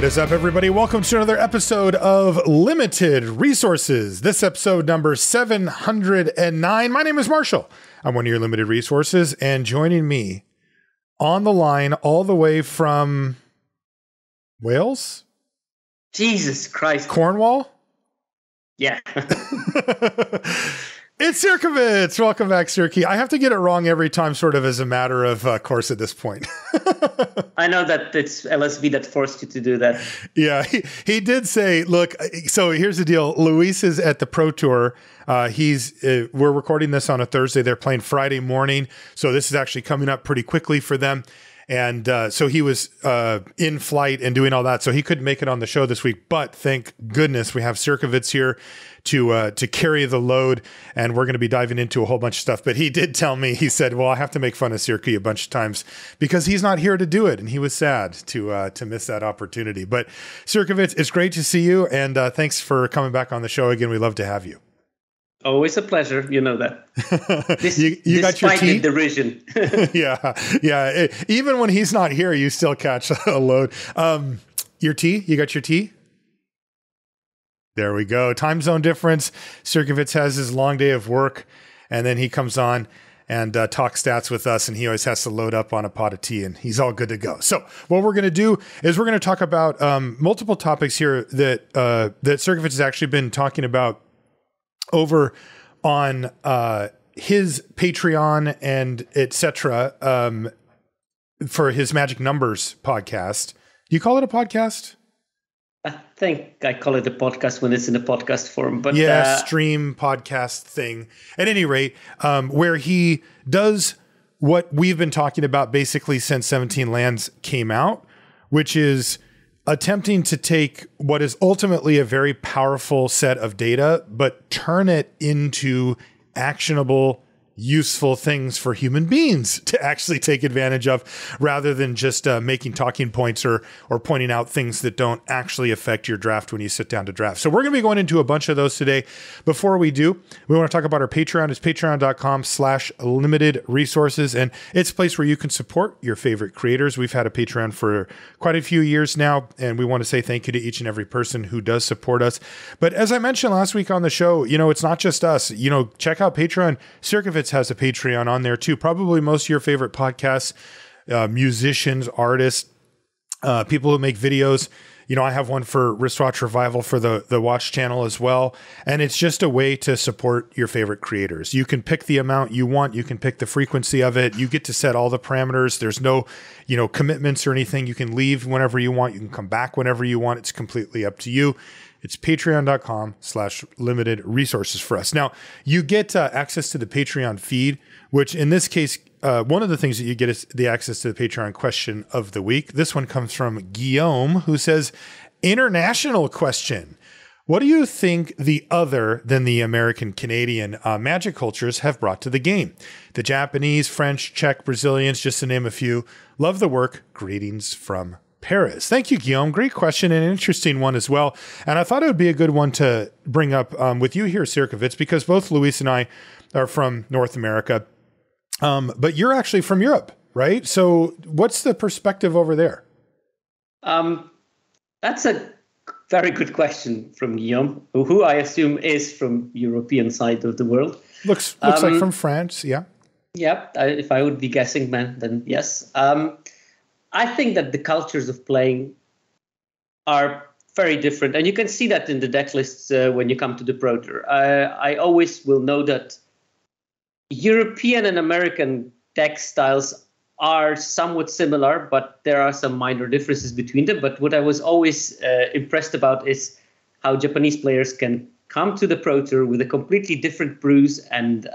is up, everybody? Welcome to another episode of Limited Resources. This episode number 709. My name is Marshall. I'm one of your Limited Resources, and joining me on the line all the way from Wales? Jesus Christ. Cornwall? Yeah. It's Sierkovitz. Welcome back, Sierky. I have to get it wrong every time, sort of as a matter of course at this point. I know that it's LSV that forced you to do that. Yeah, he did say, look, so here's the deal. Luis is at the Pro Tour. We're recording this on a Thursday. They're playing Friday morning. So this is actually coming up pretty quickly for them. And so he was in flight and doing all that. So he couldn't make it on the show this week. But thank goodness we have Sierkovitz here to carry the load. And we're going to be diving into a whole bunch of stuff. But he did tell me, he said, well, I have to make fun of Sierky a bunch of times because he's not here to do it. And he was sad to miss that opportunity. But Sierkovitz, it's great to see you. And thanks for coming back on the show again. We love to have you. Always a pleasure. You know that. You got your tea? The derision. Yeah. Even when he's not here, you still catch a load. Your tea? You got your tea? There we go. Time zone difference. Sierkovitz has his long day of work, and then he comes on and talks stats with us, and he always has to load up on a pot of tea, and he's all good to go. So what we're going to do is we're going to talk about multiple topics here that Sierkovitz has actually been talking about over on his Patreon and etc. For his Magic Numbers podcast. Do you call it a podcast? I think I call it a podcast when it's in a podcast form. But yeah, stream podcast thing. At any rate, where he does what we've been talking about basically since 17 Lands came out, which is attempting to take what is ultimately a very powerful set of data, but turn it into actionable, useful things for human beings to actually take advantage of, rather than just making talking points or pointing out things that don't actually affect your draft when you sit down to draft. So we're going to be going into a bunch of those today. Before we do, we want to talk about our Patreon. It's patreon.com/limited resources. And it's a place where you can support your favorite creators. We've had a Patreon for quite a few years now, and we want to say thank you to each and every person who does support us. But as I mentioned last week on the show, it's not just us. Check out Patreon. Sierkovitz has a Patreon on there too. Probably most of your favorite podcasts, musicians, artists, people who make videos. I have one for Wristwatch Revival for the Watch channel as well. And it's just a way to support your favorite creators. You can pick the amount you want. You can pick the frequency of it. You get to set all the parameters. There's no, commitments or anything. You can leave whenever you want. You can come back whenever you want. It's completely up to you. It's patreon.com/limited resources for us. Now, you get access to the Patreon feed, which in this case, one of the things that you get is the access to the Patreon question of the week. This one comes from Guillaume, who says, international question. What do you think the other than the American-Canadian Magic cultures have brought to the game? The Japanese, French, Czech, Brazilians, just to name a few. Love the work. Greetings from Paris. Thank you, Guillaume. Great question and an interesting one as well. And I thought it would be a good one to bring up with you here, Sierkovitz, because both Luis and I are from North America, but you're actually from Europe, right? So what's the perspective over there? That's a very good question from Guillaume, who I assume is from European side of the world. Looks like from France, yeah. Yeah, if I would be guessing, then yes. I think that the cultures of playing are very different. And you can see that in the deck lists when you come to the Pro Tour. I always will know that European and American deck styles are somewhat similar, but there are some minor differences between them. But what I was always impressed about is how Japanese players can come to the Pro Tour with a completely different brews and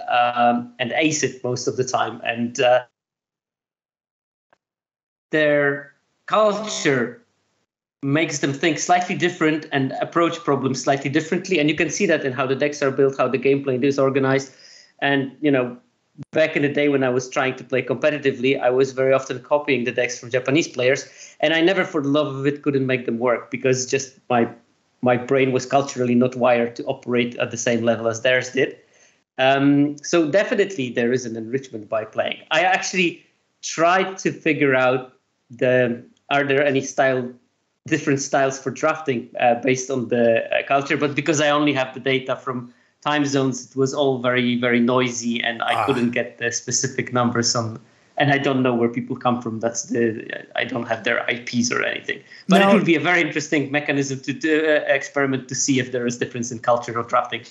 ace it most of the time. And their culture makes them think slightly different and approach problems slightly differently. And you can see that in how the decks are built, how the gameplay is organized. And, back in the day when I was trying to play competitively, I was very often copying the decks from Japanese players. And I never, for the love of it, couldn't make them work because just my brain was culturally not wired to operate at the same level as theirs did. So definitely there is an enrichment by playing. I actually tried to figure out are there any style different styles for drafting based on the culture. But because I only have the data from time zones, it was all very, very noisy, and I couldn't get the specific numbers on. And I don't know where people come from. I don't have their IPs or anything. But it would be a very interesting mechanism to do experiment to see if there is difference in culture of drafting.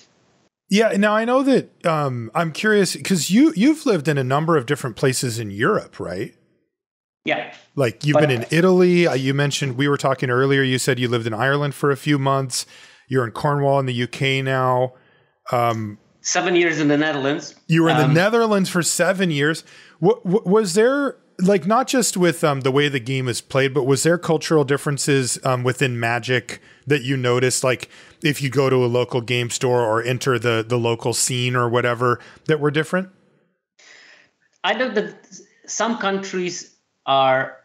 Yeah. Now I know that I'm curious because you've lived in a number of different places in Europe, right? Yeah. Like you've been in Italy. You mentioned, we were talking earlier, you said you lived in Ireland for a few months. You're in Cornwall in the UK now. 7 years in the Netherlands. You were in the Netherlands for 7 years. Was there, like, not just with the way the game is played, but was there cultural differences within Magic that you noticed? Like if you go to a local game store or enter the local scene or whatever that were different? I know that some countries are,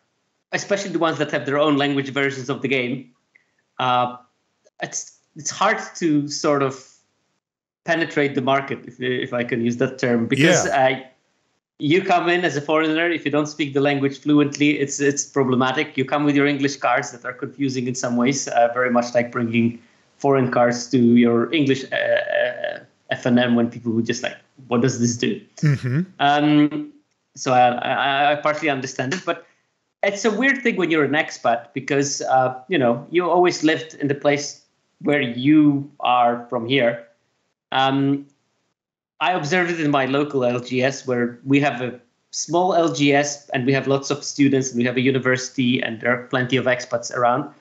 especially the ones that have their own language versions of the game, it's hard to sort of penetrate the market, if I can use that term, because you come in as a foreigner, if you don't speak the language fluently, it's problematic. You come with your English cards that are confusing in some ways, very much like bringing foreign cards to your English FNM when people would just like, what does this do? Mm-hmm. So I partly understand it, but it's a weird thing when you're an expat because, you always lived in the place where you are from here. I observed it in my local LGS where we have a small LGS and we have lots of students and we have a university and there are plenty of expats around.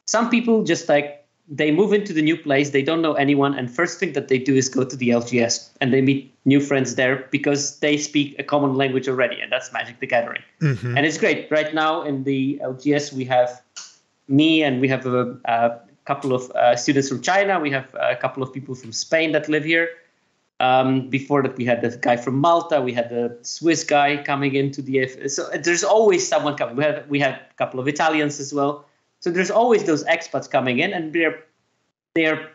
Some people just they move into the new place, they don't know anyone, and first thing that they do is go to the LGS and they meet new friends there because they speak a common language already, and that's Magic the Gathering. Mm-hmm. And it's great. Right now in the LGS we have me and we have a couple of students from China. We have a couple of people from Spain that live here. Before that, we had the guy from Malta. We had the Swiss guy coming into the. So there's always someone coming. We had a couple of Italians as well. So there's always those expats coming in, and they're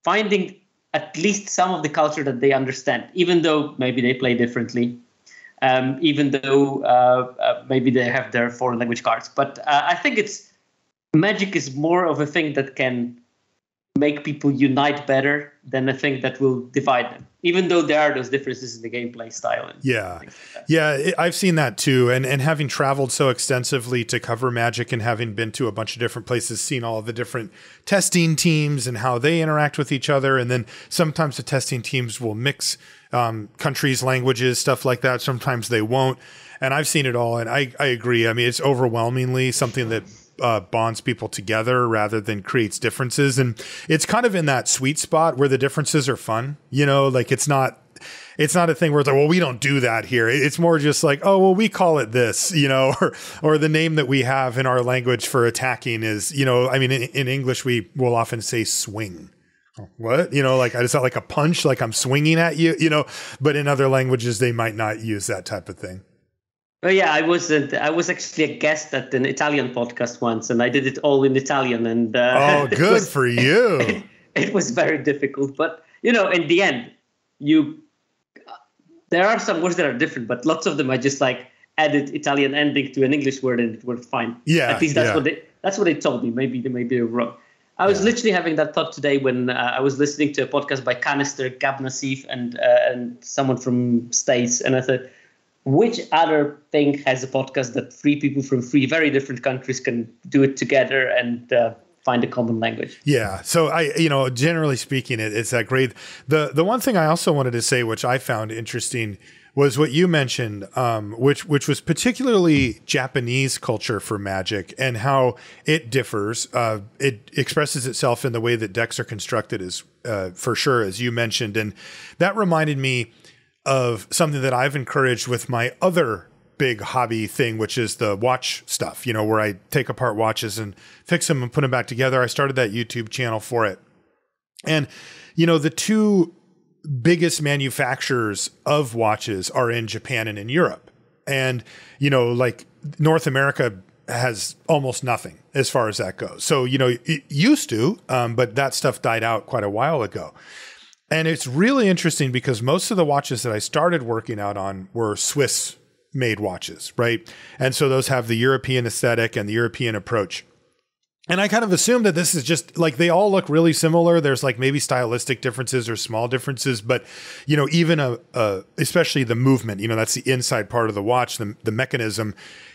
finding at least some of the culture that they understand, even though maybe they play differently, even though maybe they have their foreign language cards. But I think Magic is more of a thing that can make people unite better than a thing that will divide them, even though there are those differences in the gameplay style. And I've seen that too. And having traveled so extensively to cover Magic and having been to a bunch of different places, seen all of the different testing teams and how they interact with each other. And then sometimes the testing teams will mix countries, languages, stuff like that. Sometimes they won't. And I've seen it all. And I agree. I mean, it's overwhelmingly something that bonds people together rather than creates differences. And it's kind of in that sweet spot where the differences are fun, like it's not a thing where it's like, well, we don't do that here. It's more just like, oh, well, we call it this, or the name that we have in our language for attacking is, I mean, in English, we will often say swing. What? Like it's not like a punch, like I'm swinging at you, but in other languages, they might not use that type of thing. Well, yeah, I was actually a guest at an Italian podcast once, and I did it all in Italian. And good for you. It was very difficult, but in the end, there are some words that are different, but lots of them I just added Italian ending to an English word, and it worked fine. Yeah, at least that's what they told me. Maybe they were wrong. I was literally having that thought today when I was listening to a podcast by Canister, Gab Nassif, and someone from States, and I thought, which other thing has a podcast that three people from three very different countries can do it together and find a common language? Yeah. So generally speaking, it's that great. The one thing I also wanted to say, which I found interesting, was what you mentioned, which was particularly Japanese culture for Magic and how it differs. It expresses itself in the way that decks are constructed, is for sure, as you mentioned, and that reminded me of something that I've encouraged with my other big hobby thing, which is the watch stuff, where I take apart watches and fix them and put them back together. I started that YouTube channel for it. And, the two biggest manufacturers of watches are in Japan and in Europe. And, like North America has almost nothing as far as that goes. So, it used to, but that stuff died out quite a while ago. And it's really interesting because most of the watches that I started working out on were Swiss made watches, right? And so those have the European aesthetic and the European approach. And I kind of assume that this is just like, they all look really similar. There's like maybe stylistic differences or small differences, but even especially the movement, that's the inside part of the watch, the mechanism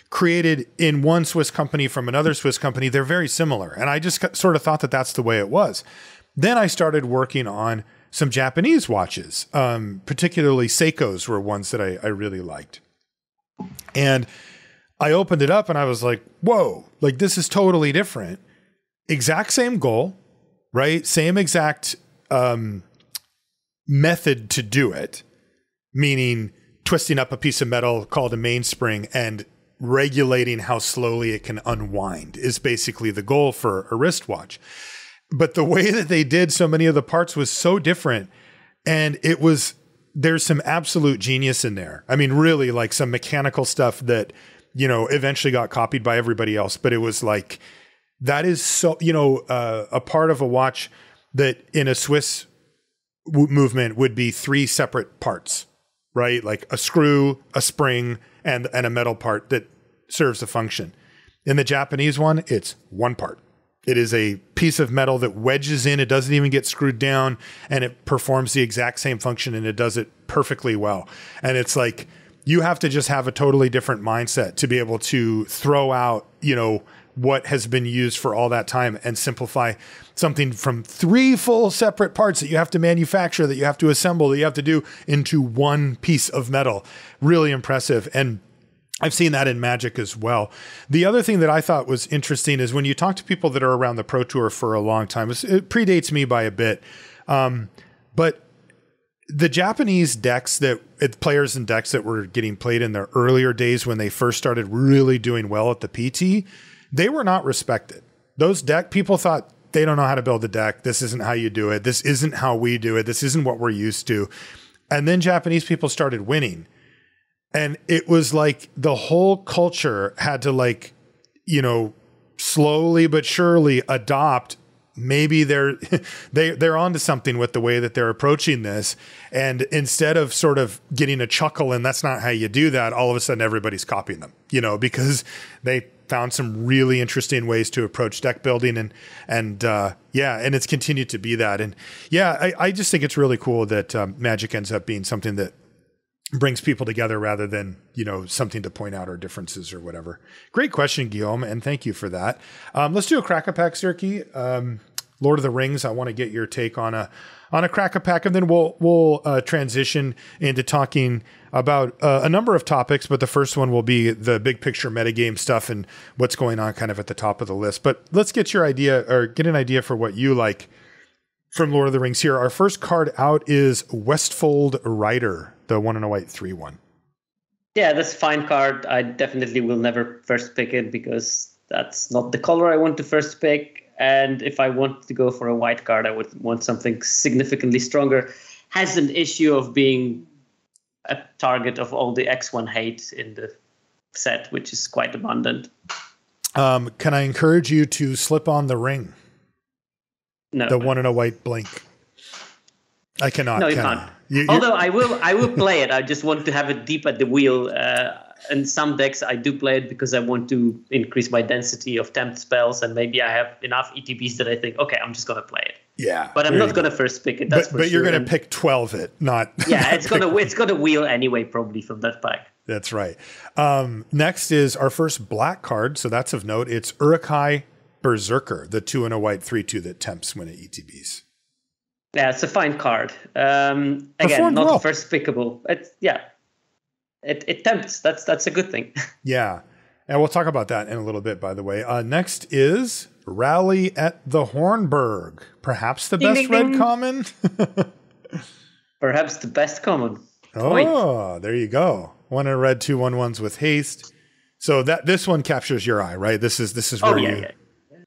created in one Swiss company from another Swiss company. They're very similar. And I just sort of thought that that's the way it was. Then I started working on some Japanese watches, particularly Seikos were ones that I really liked. And I opened it up and I was like, whoa, like this is totally different. Exact same goal, right? Same exact method to do it, meaning twisting up a piece of metal called a mainspring and regulating how slowly it can unwind is basically the goal for a wristwatch. But the way that they did so many of the parts was so different. And there's some absolute genius in there. I mean, really like some mechanical stuff that, eventually got copied by everybody else. But it was like, that is so, a part of a watch that in a Swiss movement would be 3 separate parts, right? Like a screw, a spring, and a metal part that serves a function. In the Japanese one, it's one part. It is a piece of metal that wedges in. It doesn't even get screwed down, and it performs the exact same function, and it does it perfectly well. And it's like, you have to just have a totally different mindset to be able to throw out, what has been used for all that time and simplify something from 3 full separate parts that you have to manufacture, that you have to assemble, that you have to do into one piece of metal. Really impressive. And I've seen that in Magic as well. The other thing that I thought was interesting is when you talk to people that are around the Pro Tour for a long time, it predates me by a bit. But the Japanese decks players and decks that were getting played in the earlier days when they first started really doing well at the PT, they were not respected. Those deck people thought, they don't know how to build a deck. This isn't how you do it. This isn't how we do it. This isn't what we're used to. And then Japanese people started winning. And it was like the whole culture had to slowly but surely adopt. Maybe they're onto something with the way that they're approaching this. And instead of sort of getting a chuckle and that's not how you do that, all of a sudden everybody's copying them, because they found some really interesting ways to approach deck building and it's continued to be that. And I just think it's really cool that Magic ends up being something that brings people together rather than, something to point out our differences or whatever. Great question, Guillaume. And thank you for that. Let's do a crack-a-pack, Sirky. Lord of the Rings. I want to get your take on a crack-a-pack, and then we'll transition into talking about a number of topics. But the first one will be the big picture metagame stuff and what's going on kind of at the top of the list. But let's get your idea or get an idea for what you like from Lord of the Rings here. Our first card out is Westfold Rider, the 1 and a white 3/1. Yeah, that's a fine card. I definitely will never first pick it because that's not the color I want to first pick. And if I want to go for a white card, I would want something significantly stronger. Has an issue of being a target of all the X1 hate in the set, which is quite abundant. Can I encourage you to slip on the ring? No. The 1 and a white blink. I cannot. No, you can't. Although I will play it. I just want to have it deep at the wheel. In some decks, I do play it because I want to increase my density of Tempt spells, and maybe I have enough ETBs that I think, okay, I'm just going to play it. Yeah, but I'm not going to first pick it. That's for sure. But you're going to pick 12 it, not. Yeah, it's going to wheel anyway, probably from that pack. That's right. Next is our first black card, so that's of note. It's Uruk-hai Berserker, the 2 and a white 3/2 that tempts when it ETBs. Yeah, it's a fine card. Again, not well. First pickable. It tempts. That's a good thing. Yeah. And we'll talk about that in a little bit, by the way. Next is Rally at the Hornburg. Perhaps the best red common? Perhaps the best common. Oh, there you go. 1 and a red, 2 1/1s with haste. So this one captures your eye, right? This is where yeah.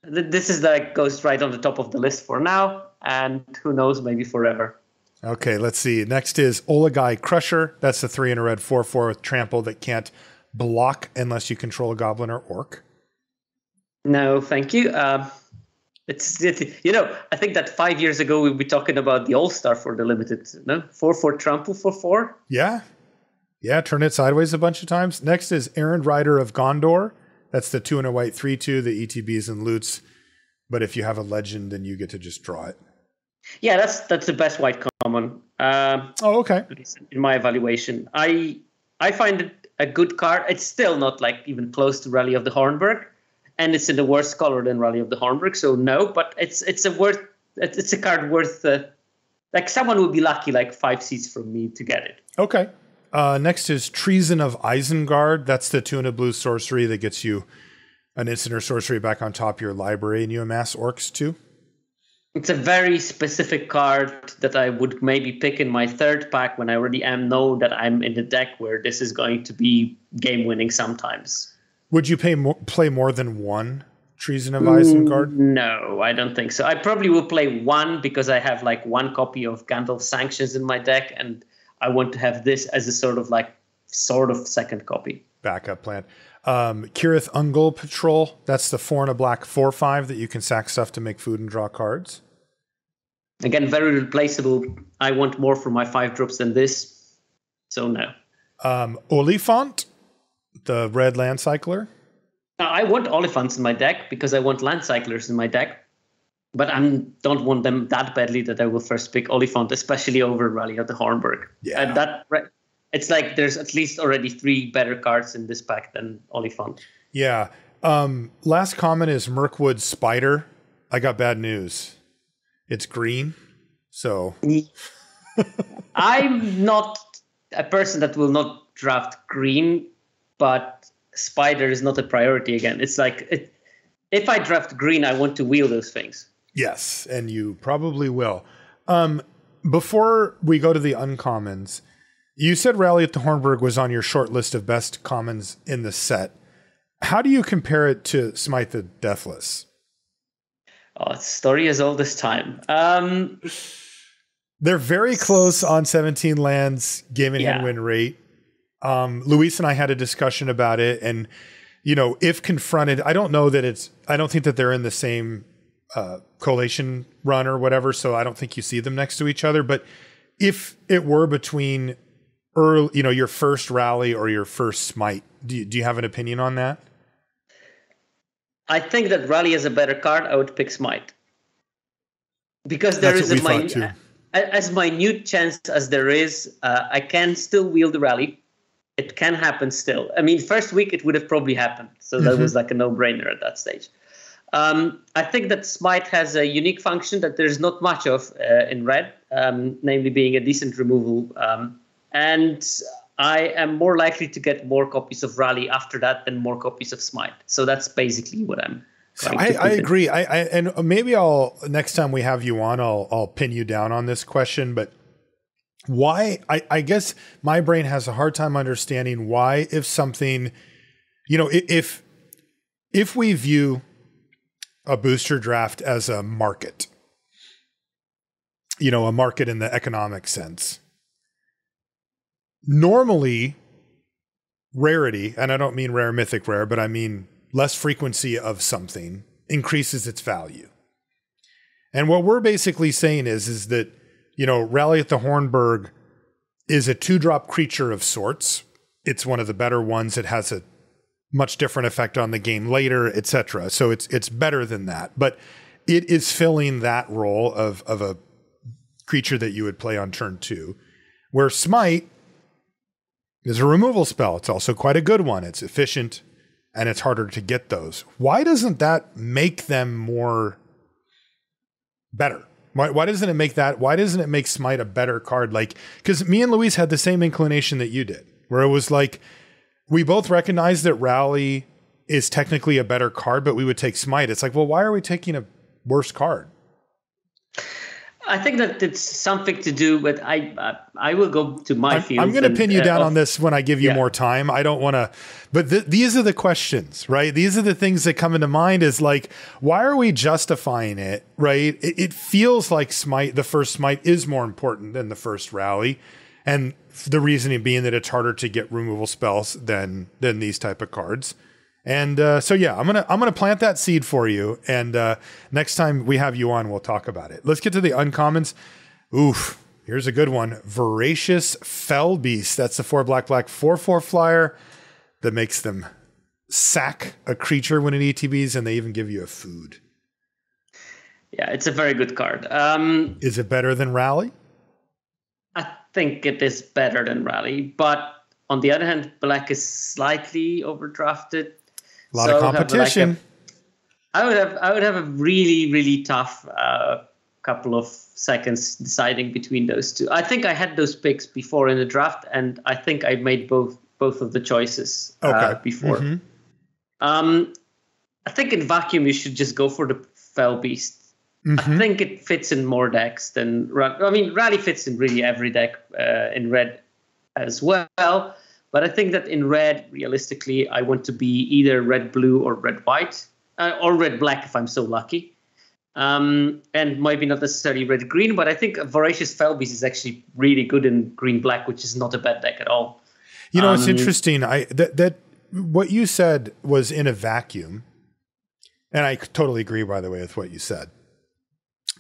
This is goes right on the top of the list for now, and who knows, maybe forever. Okay, let's see. Next is Olagai Crusher. That's the 3 and a red 4/4 with trample that can't block unless you control a goblin or orc. No, thank you. I think that 5 years ago we'd be talking about the All-Star for the limited, 4/4 trample 4/4. Yeah. Yeah, turn it sideways a bunch of times. Next is Errand Rider of Gondor. That's the 2 and a white 3/2, the ETBs and loots But if you have a legend, then you get to just draw it. Yeah, that's the best white common. Okay. In my evaluation, I find it a good card. It's still not like even close to Rally of the Hornburg, and it's in the worse color than Rally of the Hornburg. So no, but it's a card worth. Like someone would be lucky, like 5 seats from me to get it. Okay. Next is Treason of Isengard. That's the 2 and a blue sorcery that gets you an instant or sorcery back on top of your library, and you amass orcs too. It's a very specific card that I would maybe pick in my third pack when I already know that I'm in the deck where this is going to be game winning sometimes. Would you play more than one Treason of Isengard? No, I don't think so. I probably will play one because I have like one copy of Gandalf's Sanctions in my deck, and I want to have this as a sort of second copy. Backup plan. Kirith Ungol Patrol. That's the 4 and a black 4/5 that you can sack stuff to make food and draw cards. Again, very replaceable. I want more for my 5 drops than this. So no. Oliphant, the red land cycler. I want Oliphants in my deck because I want land cyclers in my deck. But I don't want them that badly that I will first pick Oliphant, especially over Rally of the Hornburg. Yeah. It's like there's at least already 3 better cards in this pack than Oliphant. Yeah. Last comment is Mirkwood Spider. I got bad news. It's green. So I'm not a person that will not draft green, but Spider is not a priority again. It's like if I draft green, I want to wheel those things. Yes, and you probably will. Before we go to the uncommons, you said Rally at the Hornburg was on your short list of best commons in the set. How do you compare it to Smite the Deathless? Oh, it's story as old as time. They're very close on 17 lands, game and hand win rate. Luis and I had a discussion about it, and if confronted, I don't think that they're in the same collation run or whatever, so I don't think you see them next to each other. But if it were between your first Rally or your first Smite, do you have an opinion on that? I think that Rally is a better card. I would pick Smite because there is as minute chance as there is. I can still wield the Rally. It can happen still. I mean, first week it would have probably happened, so that was like a no-brainer at that stage. I think that Smite has a unique function that there's not much of in red, namely being a decent removal. And I am more likely to get more copies of Rally after that than more copies of Smite. So that's basically what I'm. I agree. And maybe next time we have you on, I'll pin you down on this question. But why? I guess my brain has a hard time understanding why, if something, if we view a booster draft as a market, a market in the economic sense. Normally, rarity, and I don't mean rare, mythic rare, but I mean less frequency of something increases its value. And what we're basically saying is that, Rally at the Hornburg is a 2-drop creature of sorts. It's one of the better ones. It has a much different effect on the game later, etc. So it's better than that. But it is filling that role of a creature that you would play on turn 2. Where Smite is a removal spell. It's also quite a good one. It's efficient, and it's harder to get those. Why doesn't that make them more better? Why doesn't it make Smite a better card? Because me and Luis had the same inclination that you did, where it was like, we both recognize that Rally is technically a better card, but we would take Smite. It's like, well, why are we taking a worse card? I think that it's something to do with, I will go to my field. I'm going to pin you down on this when I give you more time. I don't want to, but these are the questions, right? These are the things that come into mind is like, why are we justifying it, right? It feels like the first Smite is more important than the first Rally. And the reasoning being that it's harder to get removal spells than these type of cards. And so I'm gonna plant that seed for you. And next time we have you on, we'll talk about it. Let's get to the uncommons. Oof, here's a good one: Voracious Fell Beast. That's the 4 black 4/4 flyer that makes them sack a creature when it ETBs, and they even give you a food. Yeah, it's a very good card. Is it better than Rally? I think it is better than Rally, but on the other hand, black is slightly overdrafted. A lot of competition. I would have a really, really tough couple of seconds deciding between those two. I think I had those picks before in the draft, and I think I made both of the choices before. I think in vacuum you should just go for the Fell Beast. I think it fits in more decks than Rally fits in really every deck in red as well. But I think that in red, realistically, I want to be either red blue or red white, or red black if I'm so lucky. And maybe not necessarily red green, but I think Voracious Fell Beast is actually really good in green black, which is not a bad deck at all. You know, it's interesting. That what you said was in a vacuum, and I totally agree, by the way, with what you said.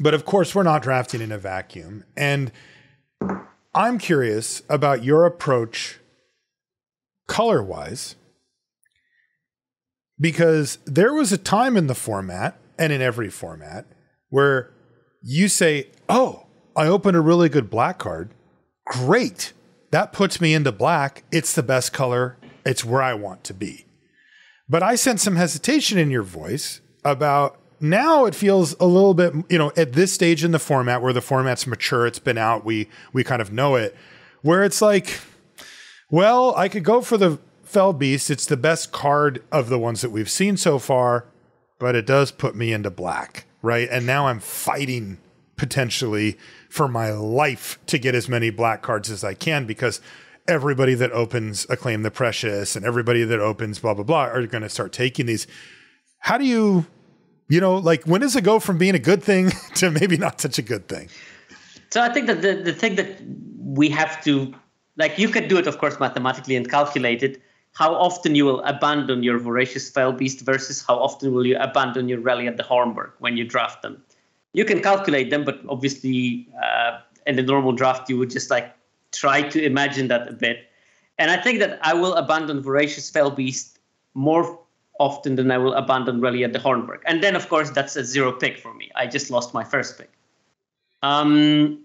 But of course, we're not drafting in a vacuum. And I'm curious about your approach color-wise, because there was a time in the format, and in every format, where you say, oh, I opened a really good black card. Great. That puts me into black. It's the best color. It's where I want to be. But I sense some hesitation in your voice about now it feels a little bit, you know, at this stage in the format where the format's mature, it's been out, we kind of know it, where it's like, well, I could go for the Fell Beast. It's the best card of the ones that we've seen so far, but it does put me into black, right? And now I'm fighting potentially for my life to get as many black cards as I can, because everybody that opens Acclaim the Precious and everybody that opens blah, blah, blah are going to start taking these. How do you know, like, when does it go from being a good thing to maybe not such a good thing? So I think that the thing that we have to, like, you could do it, of course, mathematically and calculate it, how often you will abandon your Voracious Fell Beast versus how often will you abandon your Rally at the Hornburg when you draft them. You can calculate them, but obviously in the normal draft, you would just like try to imagine that a bit. And I think that I will abandon Voracious Fell Beast more often than I will abandon Rally at the Hornburg. And then, of course, that's a 0 pick for me. I just lost my first pick. And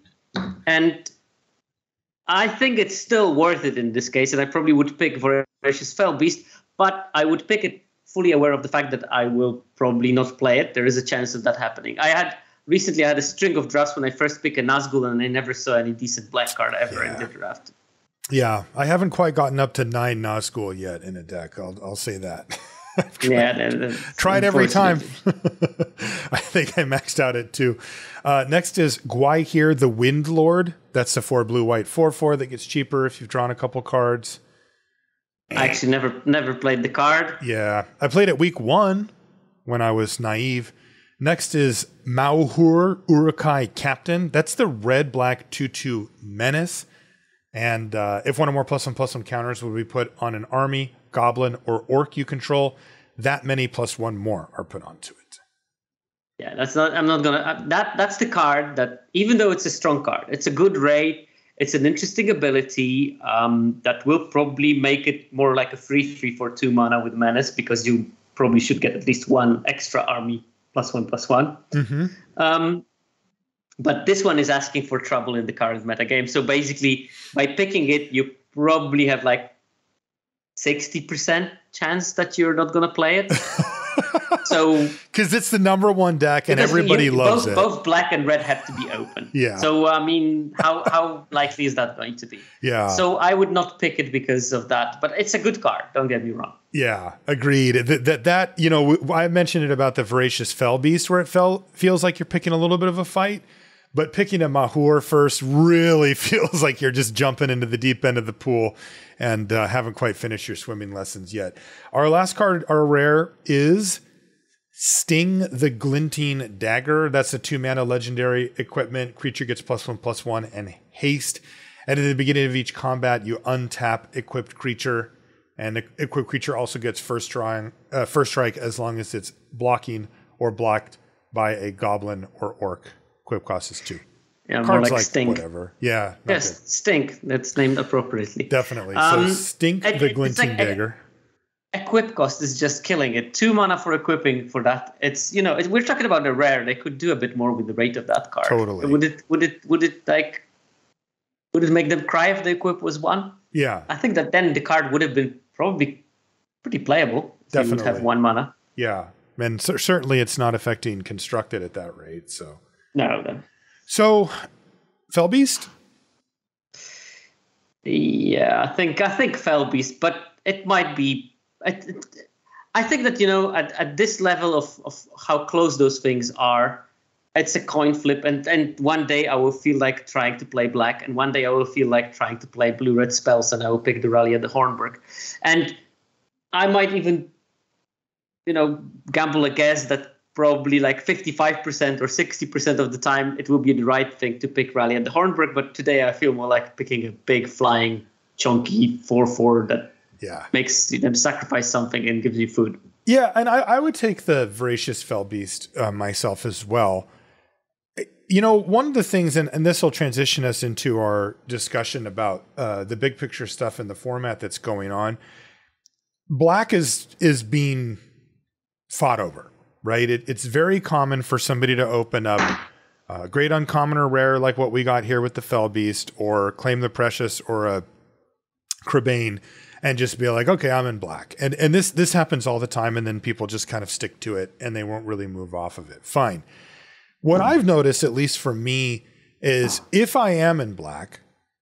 I think it's still worth it in this case, and I probably would pick Voracious Fell Beast, but I would pick it fully aware of the fact that I will probably not play it. There is a chance of that happening. Recently I had a string of drafts when I first picked a Nazgul, and I never saw any decent black card ever in the draft. Yeah, I haven't quite gotten up to 9 Nazgul yet in a deck. I'll say that. Tried every time. I think I maxed out at 2. Next is Gwaihir the Wind Lord. That's the 4 blue white 4/4 that gets cheaper if you've drawn a couple cards. I actually never played the card. Yeah, I played it week 1 when I was naive. Next is Mauhur Urukai Captain. That's the red black 2/2 menace. And if one or more +1/+1 counters would be put on an army, goblin, or orc you control, that many +1 more are put onto it. Yeah, that's the card that, even though it's a strong card, it's a good raid, it's an interesting ability that will probably make it more like a 3/3 for 2 mana with menace, because you probably should get at least 1 extra army +1/+1. But this one is asking for trouble in the current metagame. So basically, by picking it, you probably have like 60% chance that you're not going to play it. So because it's the number 1 deck and everybody loves it. Both black and red have to be open. Yeah. So I mean, how likely is that going to be? Yeah. So I would not pick it because of that. But it's a good card. Don't get me wrong. Yeah, agreed. That you know, I mentioned it about the Voracious Fell Beast, where it feels like you're picking a little bit of a fight. But picking a Mahur first really feels like you're just jumping into the deep end of the pool and haven't quite finished your swimming lessons yet. Our last card, our rare, is Sting the Glinting Dagger. That's a 2-mana legendary equipment. Creature gets +1/+1 and haste. And at the beginning of each combat, you untap equipped creature. And the equipped creature also gets first strike as long as it's blocking or blocked by a goblin or orc. Equip cost is 2. Yeah, more like Stink. Whatever. Yeah. Yes, good. Stink. That's named appropriately. Definitely. So Stink the Glinting Dagger. equip cost is just killing it. 2 mana for equipping for that. It's, we're talking about a rare. They could do a bit more with the rate of that card. Totally. Would it make them cry if the equip was 1? Yeah. I think that then the card would have been probably pretty playable. Definitely. If you would have 1 mana. Yeah. And certainly it's not affecting constructed at that rate. So No. So Fellbeast? Yeah, I think Fellbeast, but it might be. I think that at this level of how close those things are, it's a coin flip, and one day I will feel like trying to play black, and one day I will feel like trying to play blue-red spells, and I will pick the Rally at the Hornburg, and I might even, gamble a guess that probably like 55% or 60% of the time it will be the right thing to pick Rally at the Hornburg, but today I feel more like picking a big flying chunky 4/4 that makes them sacrifice something and gives you food. Yeah, and I would take the Voracious Fellbeast myself as well. One of the things, and this will transition us into our discussion about the big picture stuff and the format that's going on. Black is being fought over, right? It's very common for somebody to open up great uncommon or rare like what we got here with the Fellbeast, or Claim the Precious, or a Crabane, and just be like, okay, I'm in black. And this happens all the time, and then people just kind of stick to it and they won't really move off of it. Fine. What I've noticed, at least for me, is if I am in black,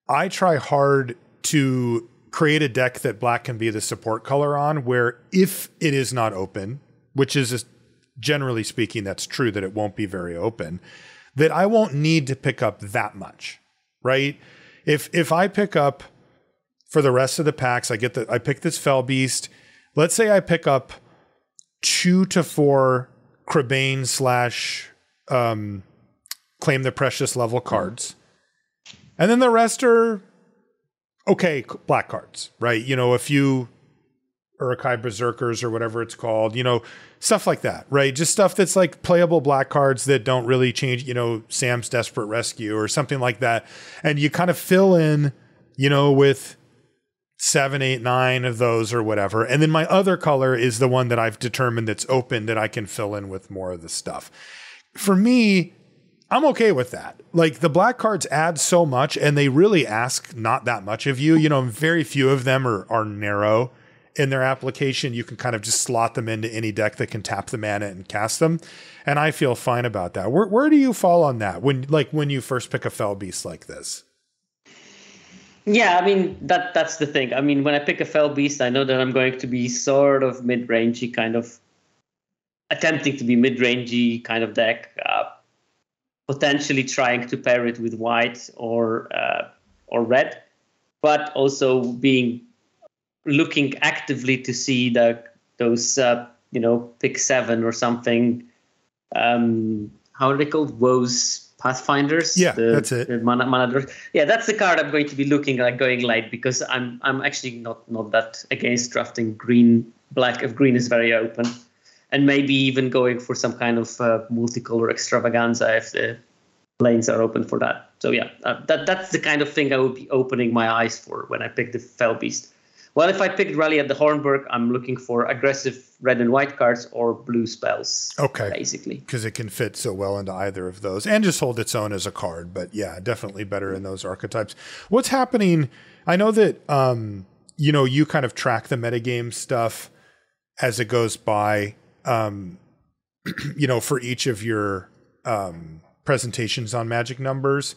I try hard to create a deck that black can be the support color on, where if it is not open, which is generally speaking, that's true that it won't be very open, that I won't need to pick up that much, right? If I pick up for the rest of the packs, I pick this Fellbeast. Let's say I pick up 2 to 4 Crabane / Claim the Precious level cards. And then the rest are okay black cards, right? A few Uruk-hai Berserkers or whatever it's called, stuff like that, right? Just stuff that's like playable black cards that don't really change, Sam's Desperate Rescue or something like that. And you kind of fill in, with 7, 8, 9 of those or whatever. And then my other color is the one that I've determined that's open that I can fill in with more of the stuff. For me, I'm okay with that. Like, the black cards add so much, and they really ask not that much of you. Very few of them are narrow in their application. You can kind of just slot them into any deck that can tap the mana and cast them. And I feel fine about that. Where do you fall on that when you first pick a Fellbeast like this? Yeah, I mean, that's the thing. I mean, when I pick a Fellbeast, I know that I'm going to be sort of mid-rangey, kind of attempting to be mid-rangey kind of deck, potentially trying to pair it with white or red, but also looking actively to see those pick 7 or something. How are they called? Woes Pathfinders. Yeah, that's it. The mana. Yeah, that's the card I'm going to be looking like going late, because I'm actually not that against drafting black if green is very open, and maybe even going for some kind of multicolor extravaganza if the lanes are open for that. So yeah, that's the kind of thing I would be opening my eyes for when I pick the Fellbeast. Well, if I picked Rally at the Hornburg, I'm looking for aggressive red and white cards or blue spells. Okay. Basically. Because it can fit so well into either of those and just hold its own as a card. But yeah, definitely better in those archetypes. What's happening? I know that, you kind of track the metagame stuff as it goes by, for each of your presentations on Magic Numbers.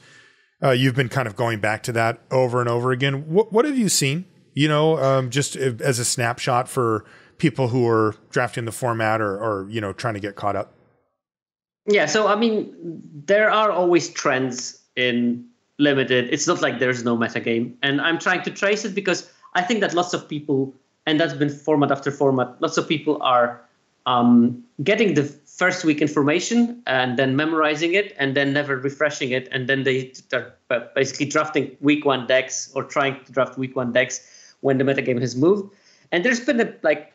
You've been kind of going back to that over and over again. What have you seen? Just as a snapshot for people who are drafting the format or trying to get caught up. Yeah. So, I mean, there are always trends in Limited. It's not like there's no metagame. And I'm trying to trace it because I think that lots of people, and that's been format after format, lots of people are getting the first week information and then memorizing it and then never refreshing it. And then they start basically drafting week 1 decks or trying to draft week 1 decks when the metagame has moved. And there's been a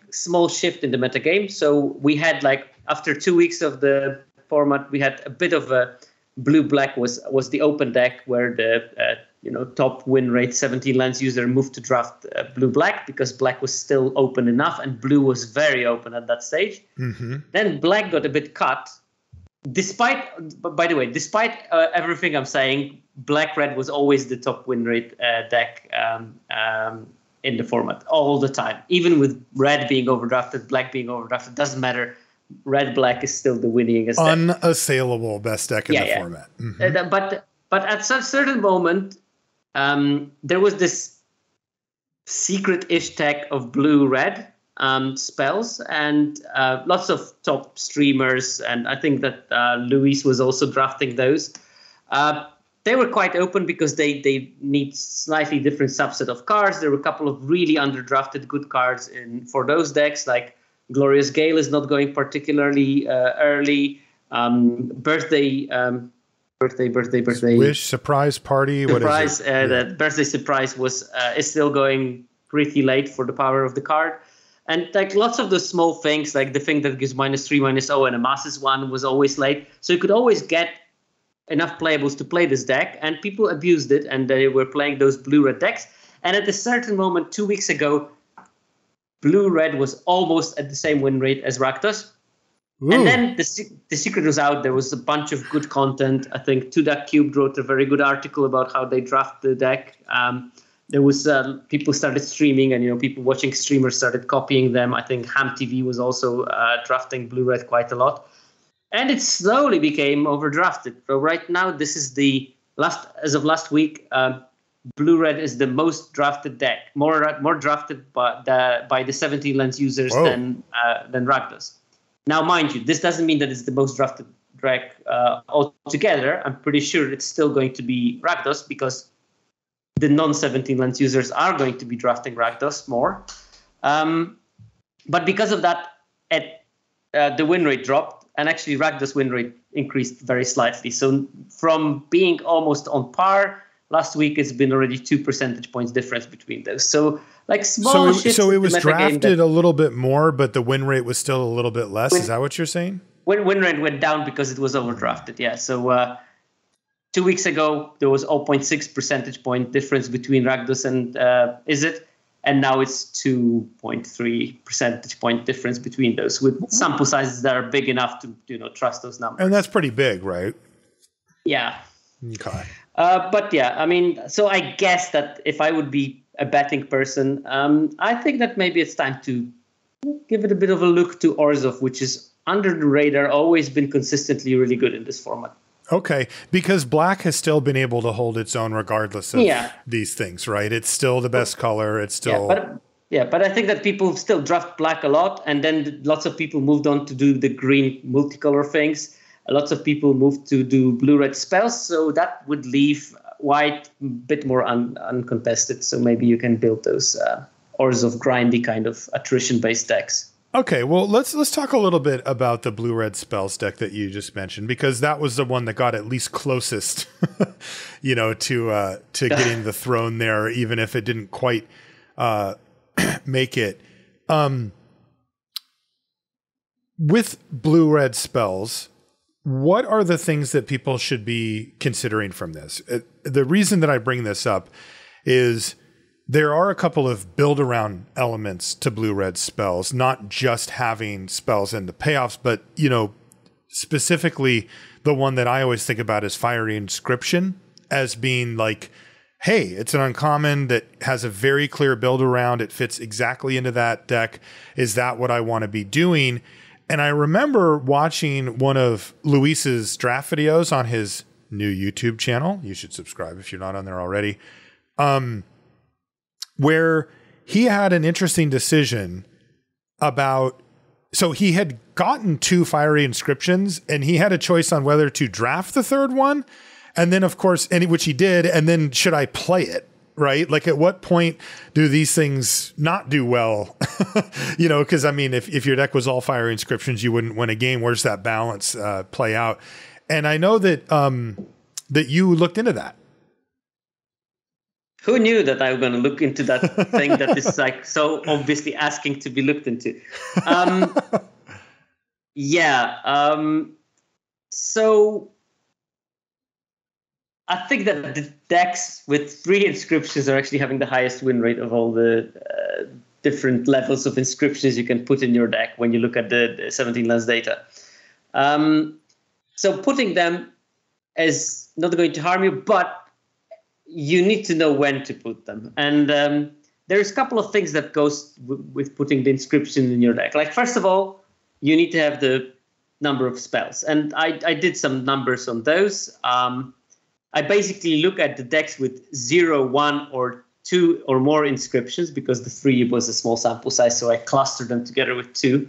small shift in the metagame. So we had after 2 weeks of the format, we had a bit of a blue-black was the open deck where the top win rate 17 lands user moved to draft blue-black because black was still open enough and blue was very open at that stage. Mm-hmm. Then black got a bit cut. Despite everything I'm saying, black-red was always the top win rate deck in the format all the time. Even with red being overdrafted, black being overdrafted, doesn't matter. Red-black is still the winningest deck. Unassailable best deck in the format. Mm-hmm. But at some certain moment, there was this secret-ish deck of blue-red spells, and lots of top streamers, and I think that Luis was also drafting those. They were quite open because they need slightly different subset of cards. There were a couple of really underdrafted good cards for those decks, like Glorious Gale is not going particularly early. Birthday. Wish surprise party. Surprise. What is it? The birthday surprise is still going pretty late for the power of the card, and like lots of those small things, like the thing that gives -3/-0 and a masses one was always late. So you could always get enough playables to play this deck, and people abused it, and they were playing those blue-red decks. And at a certain moment, 2 weeks ago, blue-red was almost at the same win rate as Rakdos. Ooh. And then the secret was out. There was a bunch of good content. I think 2Duck Cube wrote a very good article about how they draft the deck. There was people started streaming, and people watching streamers started copying them. I think Ham TV was also drafting blue-red quite a lot, and it slowly became overdrafted. So right now, this is as of last week. Blue-red is the most drafted deck, more drafted by the 17 lens users than Rakdos. Now, mind you, this doesn't mean that it's the most drafted deck altogether. I'm pretty sure it's still going to be Rakdos because the non-17 lens users are going to be drafting Rakdos more. But because of that, the win rate dropped, and actually Rakdos win rate increased very slightly. So from being almost on par, last week it's been already 2 percentage points difference between those. So like small shifts. So it was drafted a little bit more, but the win rate was still a little bit less. Is that what you're saying? Win rate went down because it was overdrafted. Yeah. So 2 weeks ago there was 0.6 percentage point difference between Rakdos and Izzet, and now it's 2.3 percentage point difference between those, with sample sizes that are big enough to trust those numbers. And that's pretty big, right? Yeah. Okay. But yeah, I mean, so I guess that if I would be a betting person, I think that maybe it's time to give it a bit of a look to Orzhov, which is under the radar, always been consistently really good in this format. Okay, because black has still been able to hold its own regardless of these things, right? It's still the best color. It's still... But I think that people still draft black a lot, and then lots of people moved on to do the green multicolor things. Lots of people moved to do blue-red spells, so that would leave white a bit more uncontested. So maybe you can build those Orzhov grindy kind of attrition-based decks. Okay, well, let's talk a little bit about the blue-red spells deck that you just mentioned, because that was the one that got at least closest, to getting the throne there, even if it didn't quite make it. With blue-red spells, what are the things that people should be considering from this? The reason that I bring this up is there are a couple of build-around elements to blue-red spells, not just having spells in the payoffs, but, specifically the one that I always think about is Fiery Inscription as being like, hey, it's an uncommon that has a very clear build-around. It fits exactly into that deck. Is that what I want to be doing? And I remember watching one of Luis's draft videos on his new YouTube channel. You should subscribe if you're not on there already. Where he had an interesting decision about, so he had gotten 2 Fiery Inscriptions and he had a choice on whether to draft the third one. And then of course, which he did. And then should I play it? Right? Like at what point do these things not do well? Because I mean, if your deck was all Fiery Inscriptions, you wouldn't win a game. Where's that balance play out? And I know that that you looked into that. Who knew that I was going to look into that thing that is like so obviously asking to be looked into? So I think that the decks with 3 inscriptions are actually having the highest win rate of all the different levels of inscriptions you can put in your deck when you look at the 17 lands data. So putting them is not going to harm you, but you need to know when to put them. And there's a couple of things that goes with putting the inscription in your deck. Like, first of all, you need to have the number of spells. And I did some numbers on those. I basically look at the decks with 0, 1, or 2 or more inscriptions, because the 3 was a small sample size, so I clustered them together with 2.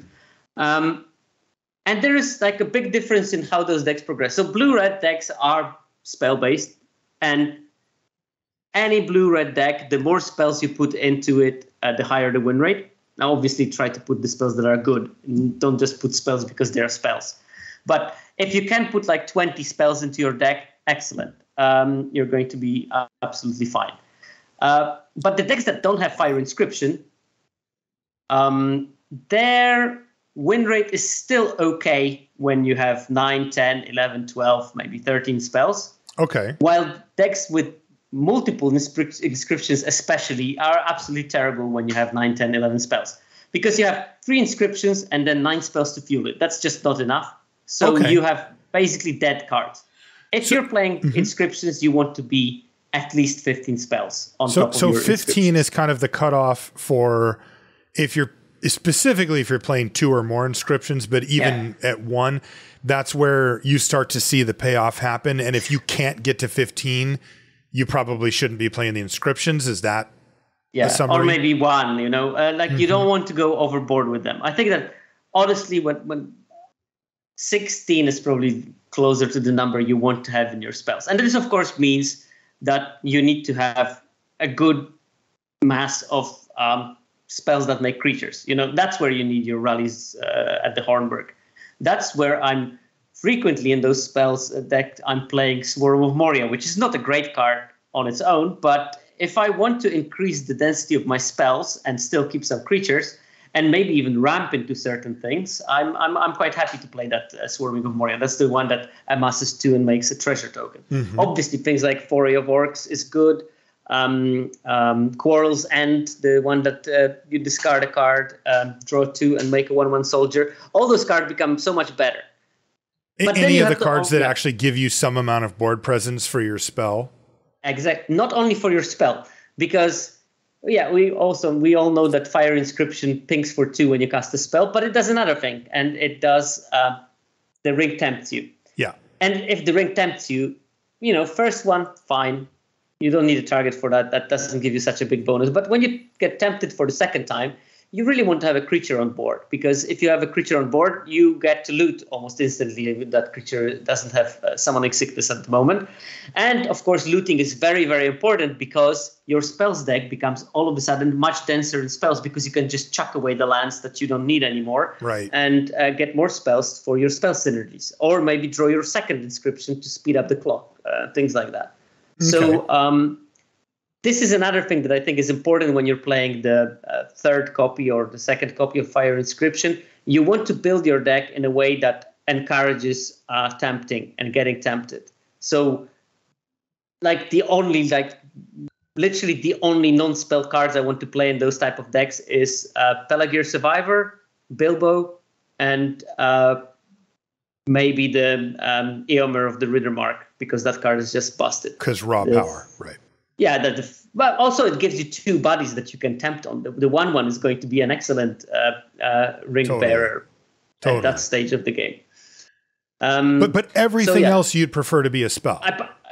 And there is like a big difference in how those decks progress. So blue-red decks are spell-based, and any blue-red deck, the more spells you put into it, the higher the win rate. Now, obviously, try to put the spells that are good. Don't just put spells because they are spells. But if you can put like 20 spells into your deck, excellent. You're going to be absolutely fine. But the decks that don't have Fire Inscription, their win rate is still okay when you have 9, 10, 11, 12, maybe 13 spells. Okay. While decks with multiple inscriptions especially are absolutely terrible when you have 9, 10, 11 spells. Because you have 3 inscriptions and then 9 spells to fuel it. That's just not enough. So you have basically dead cards. If you're playing inscriptions, you want to be at least 15 spells on top of your 15 is kind of the cutoff for if you're playing 2 or more inscriptions, but even at 1, that's where you start to see the payoff happen. And if you can't get to 15, you probably shouldn't be playing the inscriptions. Is that a summary? Or maybe 1, you don't want to go overboard with them. I think that honestly, when 16 is probably closer to the number you want to have in your spells. And this, of course, means that you need to have a good mass of spells that make creatures. That's where you need your rallies at the Hornburg. That's where I'm frequently in those spells that I'm playing Swarm of Moria, which is not a great card on its own, but if I want to increase the density of my spells and still keep some creatures, and maybe even ramp into certain things, I'm quite happy to play that Swarming of Moria. That's the one that amasses 2 and makes a treasure token. Obviously, things like Foray of Orcs is good. Quarrel's End, the one that you discard a card, draw 2 and make a 1/1 soldier. All those cards become so much better. But any of the cards that actually give you some amount of board presence for your spell? Exactly. Not only for your spell, because we all know that Fire Inscription pings for 2 when you cast a spell, but it does another thing, and it does the ring tempts you. Yeah. And if the ring tempts you, first one, fine. You don't need a target for that. That doesn't give you such a big bonus. But when you get tempted for the second time, you really want to have a creature on board, because if you have a creature on board, you get to loot almost instantly if that creature doesn't have summoning sickness at the moment. And of course, looting is very, very important, because your spells deck becomes all of a sudden much denser in spells, because you can just chuck away the lands that you don't need anymore, right? And get more spells for your spell synergies, or maybe draw your second inscription to speed up the clock, things like that. Okay. So this is another thing that I think is important when you're playing the third copy or the second copy of Fire Inscription. You want to build your deck in a way that encourages tempting and getting tempted. So literally the only non-spell cards I want to play in those type of decks is Pelargir Survivor, Bilbo, and maybe the Eomer of the Riddermark, because that card is just busted. Because raw power, right. Yeah, but also it gives you 2 bodies that you can tempt on. The 1/1 is going to be an excellent ring bearer at that stage of the game. But everything else you'd prefer to be a spell.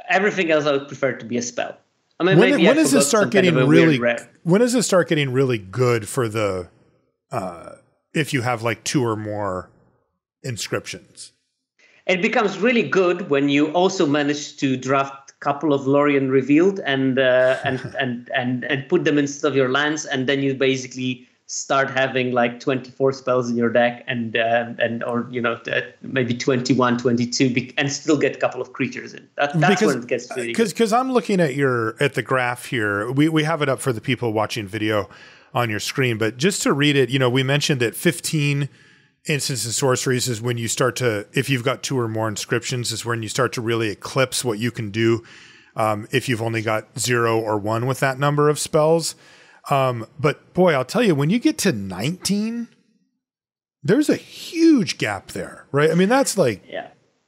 Everything else I would prefer to be a spell. I mean, when does it start getting really? When does it start getting really good for the? If you have like 2 or more inscriptions, it becomes really good when you also manage to draft couple of Lorien Revealed and put them instead of your lands, and then you basically start having like 24 spells in your deck and maybe 21, 22 and still get a couple of creatures in. That's when it gets really good. Because I'm looking at the graph here. We have it up for the people watching video on your screen, but just to read it, we mentioned that 15 instants and sorceries is when you start to, if you've got 2 or more inscriptions, is when you start to really eclipse what you can do if you've only got 0 or 1 with that number of spells. But boy, I'll tell you, when you get to 19, there's a huge gap there, right? I mean, that's like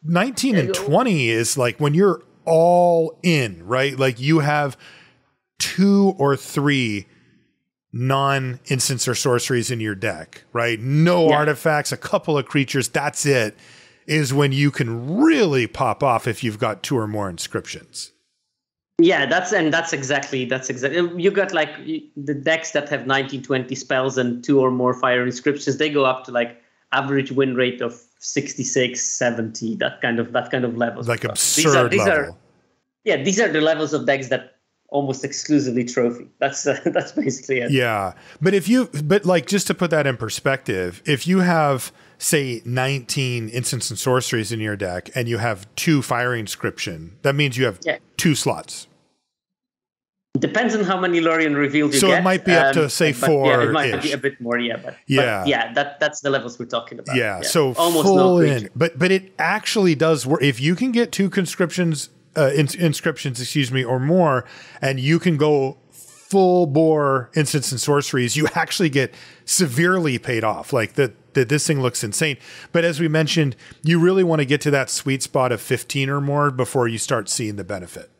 19 and 20 is like when you're all in, right? Like you have 2 or 3 non-instants or sorceries in your deck, right? No artifacts, a couple of creatures, that's it, is when you can really pop off if you've got 2 or more inscriptions. Yeah, that's exactly you got like the decks that have 19, 20 spells and 2 or more fire inscriptions, they go up to like average win rate of 66, 70, that kind of levels. Like absurd level. These are the levels of decks that almost exclusively trophy. That's basically it. Yeah. But like, just to put that in perspective, if you have, say, 19 instants and sorceries in your deck and you have 2 fire inscription, that means you have 2 slots. Depends on how many Lorien reveals you get. So it might be up to, say, 4. Yeah, it might be a bit more, But that's the levels we're talking about. Yeah, so almost full in. But it actually does work. If you can get 2 inscriptions, or more, and you can go full bore instants and sorceries, you actually get severely paid off. Like this thing looks insane. But as we mentioned, you really want to get to that sweet spot of 15 or more before you start seeing the benefit.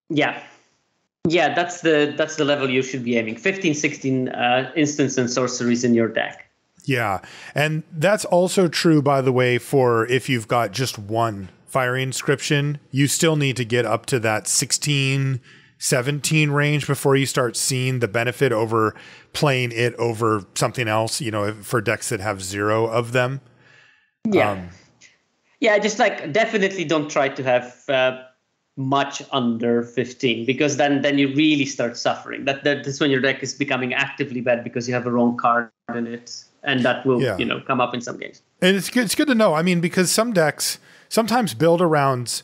Yeah. Yeah, that's the level you should be aiming. 15, 16 instants and sorceries in your deck. Yeah. And that's also true, by the way, for if you've got just 1 fire inscription, you still need to get up to that 16, 17 range before you start seeing the benefit over playing it over something else, for decks that have 0 of them. Yeah. Just like definitely don't try to have much under 15, because then you really start suffering. That's when your deck is becoming actively bad because you have a wrong card in it, and that will come up in some games. And it's good to know. I mean, because some decks sometimes build-arounds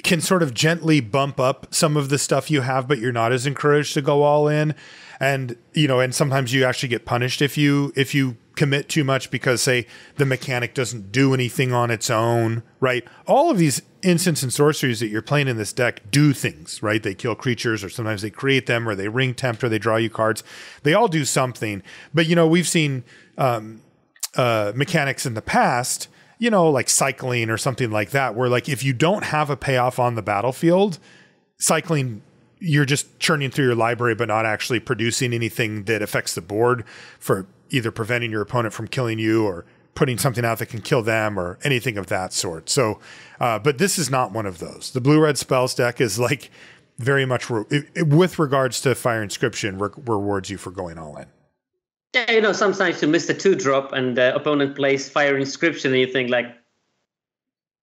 can sort of gently bump up some of the stuff you have, but you're not as encouraged to go all in. And, and sometimes you actually get punished if you commit too much because, say, the mechanic doesn't do anything on its own, right? All of these instants and sorceries that you're playing in this deck do things, right? They kill creatures, or sometimes they create them, or they ring tempt, or they draw you cards. They all do something. But, we've seen mechanics in the past, like cycling or something like that, where like if you don't have a payoff on the battlefield, cycling, you're just churning through your library but not actually producing anything that affects the board for either preventing your opponent from killing you or putting something out that can kill them or anything of that sort. So, but this is not one of those. The blue-red spells deck is like very much, with regards to fire inscription, rewards you for going all in. Yeah, sometimes you miss the 2-drop and the opponent plays fire inscription and you think like,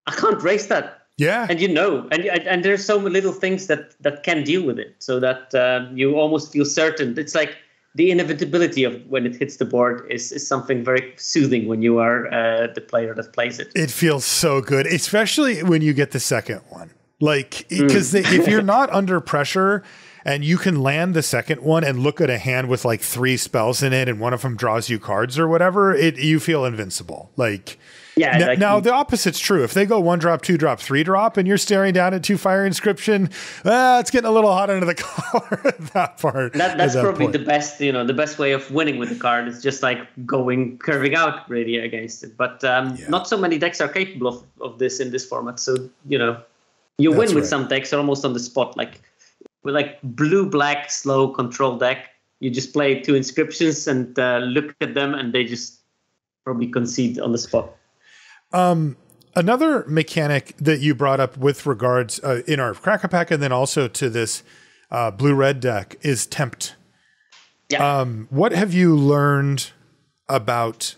I can't raise that. Yeah. And and there's so many little things that can deal with it, so that you almost feel certain. It's like the inevitability of when it hits the board is something very soothing when you are the player that plays it. It feels so good, especially when you get the second one. Like, because if you're not under pressure and you can land the second one and look at a hand with like 3 spells in it and one of them draws you cards or whatever, you feel invincible. Like, yeah. Now the opposite's true. If they go 1-drop, 2-drop, 3-drop, and you're staring down at 2 fire inscription, it's getting a little hot under the collar at that part. That's probably the best, the best way of winning with the card is just like curving out really against it. But not so many decks are capable of this in this format. So, you win with some decks almost on the spot, like with like blue-black slow control deck. You just play 2 inscriptions and look at them, and they just probably concede on the spot. Another mechanic that you brought up with regards in our Cracker Pack and then also to this blue-red deck is Tempt. Yeah. What have you learned about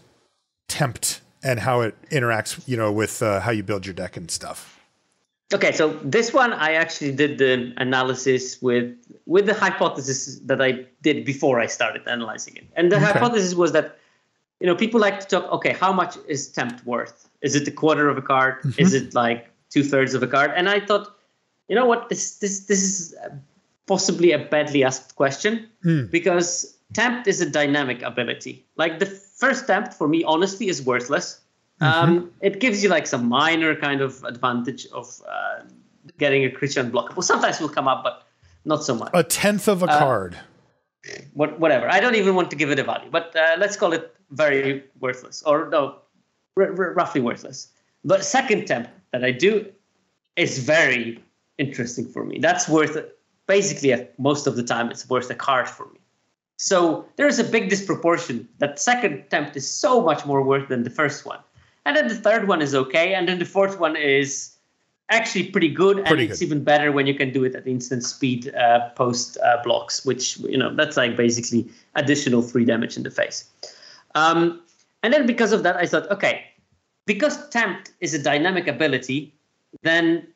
Tempt and how it interacts, with how you build your deck and stuff? Okay, so this one I actually did the analysis with the hypothesis that I did before I started analyzing it. And the hypothesis was that, people like to talk, okay, how much is Tempt worth? Is it a quarter of a card? Mm-hmm. Is it like 2/3 of a card? And I thought, you know what, this is possibly a badly asked question because Tempt is a dynamic ability. Like the first Tempt for me, honestly, is worthless. It gives you like some minor kind of advantage of getting a creature unblockable. Sometimes will come up, but not so much. A tenth of a card. Whatever. I don't even want to give it a value, but let's call it very worthless, or no, roughly worthless. But second Tempt that I do is very interesting for me. That's worth it. Basically, most of the time, it's worth a card for me. So there's a big disproportion that second Tempt is so much more worth than the first one. And then the third one is okay. And then the fourth one is actually pretty good. And it's even better when you can do it at instant speed post blocks, which, that's like basically additional 3 damage in the face. And then because of that, I thought, okay, because Tempt is a dynamic ability, then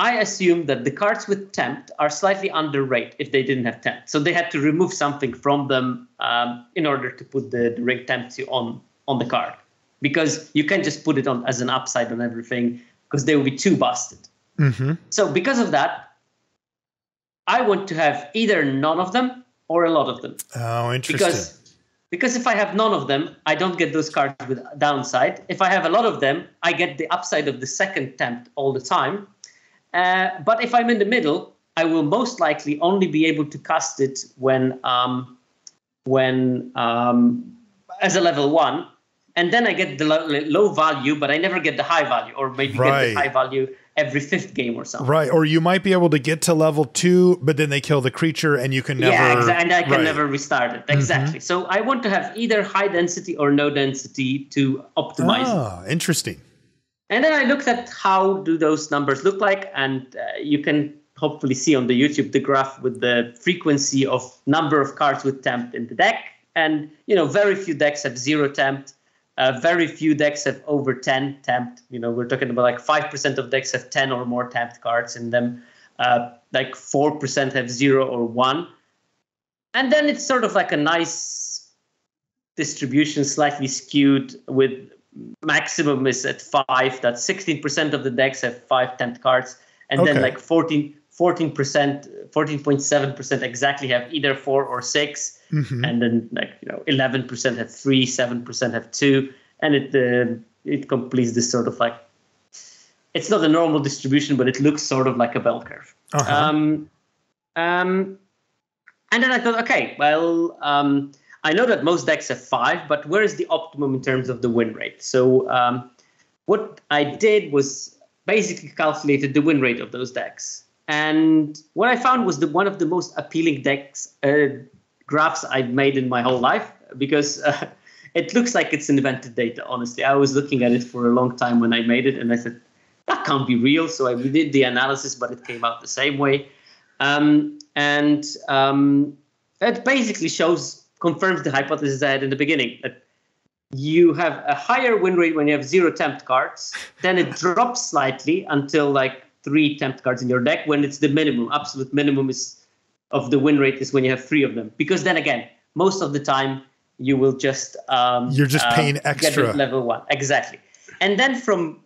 I assume that the cards with Tempt are slightly underrated if they didn't have Tempt. So they had to remove something from them in order to put the ring Tempt on the card. Because you can't just put it on as an upside on everything, because they will be too busted. Mm-hmm. So because of that, I want to have either none of them or a lot of them. Oh, interesting. Because if I have none of them, I don't get those cards with downside. If I have a lot of them, I get the upside of the second Tempt all the time. But if I'm in the middle, I will most likely only be able to cast it when as a level 1. And then I get the low value, but I never get the high value, or maybe get the high value every 5th game or something. Right, or you might be able to get to level 2, but then they kill the creature and you can never... Yeah, exactly, and I can never restart it. Exactly. Mm-hmm. So I want to have either high density or no density to optimize it. Ah, interesting. And then I looked at how do those numbers look like, and you can hopefully see on the YouTube the graph with the frequency of number of cards with Tempt in the deck. And, very few decks have 0 Tempt. Very few decks have over 10 Tempt. We're talking about like 5% of decks have 10 or more Tempt cards in them. Like 4% have 0 or 1. And then it's sort of like a nice distribution, slightly skewed, with maximum is at 5. That's 16% of the decks have 5 Tempt cards. And then like 14.7% exactly have either 4 or 6. Mm-hmm. And then 11% have 3, 7% have 2, and it completes this sort of like, it's not a normal distribution, but it looks sort of like a bell curve. Uh-huh. And then I thought, okay, well, I know that most decks have 5, but where is the optimum in terms of the win rate? So what I did was basically calculated the win rate of those decks. And what I found was one of the most appealing decks graphs I've made in my whole life, because it looks like it's invented data, honestly. I was looking at it for a long time when I made it, and I said, that can't be real. So I did the analysis, but it came out the same way. It basically confirms the hypothesis I had in the beginning, that you have a higher win rate when you have 0 Tempt cards. Then it drops slightly until like 3 Tempt cards in your deck, when it's the minimum. Absolute minimum of the win rate is when you have 3 of them. Because then again, most of the time you will just you're just paying extra. Get level 1. Exactly. And then from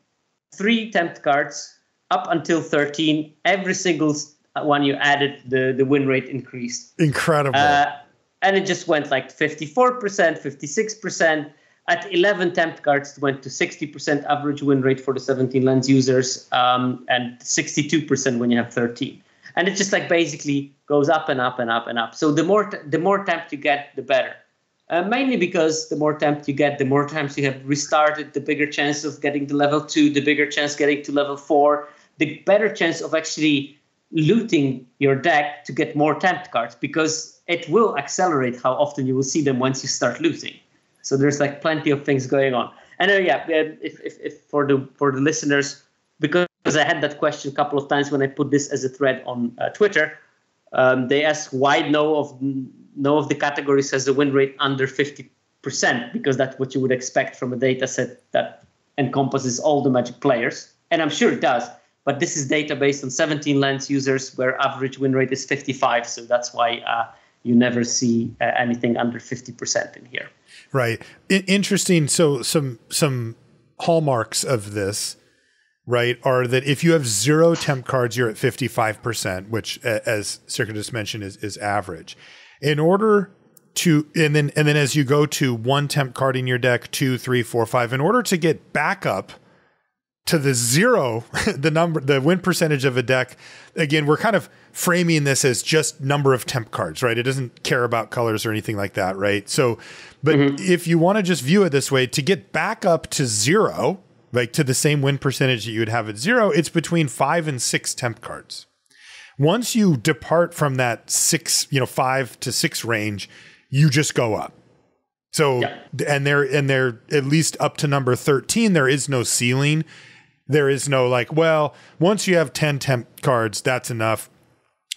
3 Tempt cards up until 13, every single one you added, the win rate increased. Incredible. And it just went like 54%, 56%. At 11 Tempt cards, it went to 60% average win rate for the 17 lands users, and 62% when you have 13. And it just like basically goes up and up and up and up. So the more Tempt you get, the better. Mainly because the more Tempt you get, the more times you have restarted, the bigger chance of getting to level 2, the bigger chance getting to level 4, the better chance of actually looting your deck to get more Tempt cards, because it will accelerate how often you will see them once you start looting. So there's like plenty of things going on. And if for the listeners, because I had that question a couple of times when I put this as a thread on Twitter, they asked why no of the categories has a win rate under 50%, because that's what you would expect from a data set that encompasses all the Magic players. And I'm sure it does, but this is data based on 17 lands users where average win rate is 55. So that's why you never see anything under 50% in here. Right. Interesting. So some hallmarks of this, right, are that if you have 0 Tempt cards, you're at 55%, which, as Sierkovitz just mentioned, is average. In order to, and then as you go to 1 Tempt card in your deck, 2, 3, 4, 5, in order to get back up to the zero, the win percentage of a deck. Again, we're kind of framing this as just number of temp cards, right? It doesn't care about colors or anything like that, right? So, but if you want to just view it this way, to get back up to zero, like to the same win percentage that you would have at zero, it's between 5 and 6 temp cards. Once you depart from that 5 to 6 range, you just go up. So, and they're at least up to number 13, there is no ceiling. There is no like, well, once you have 10 temp cards, that's enough.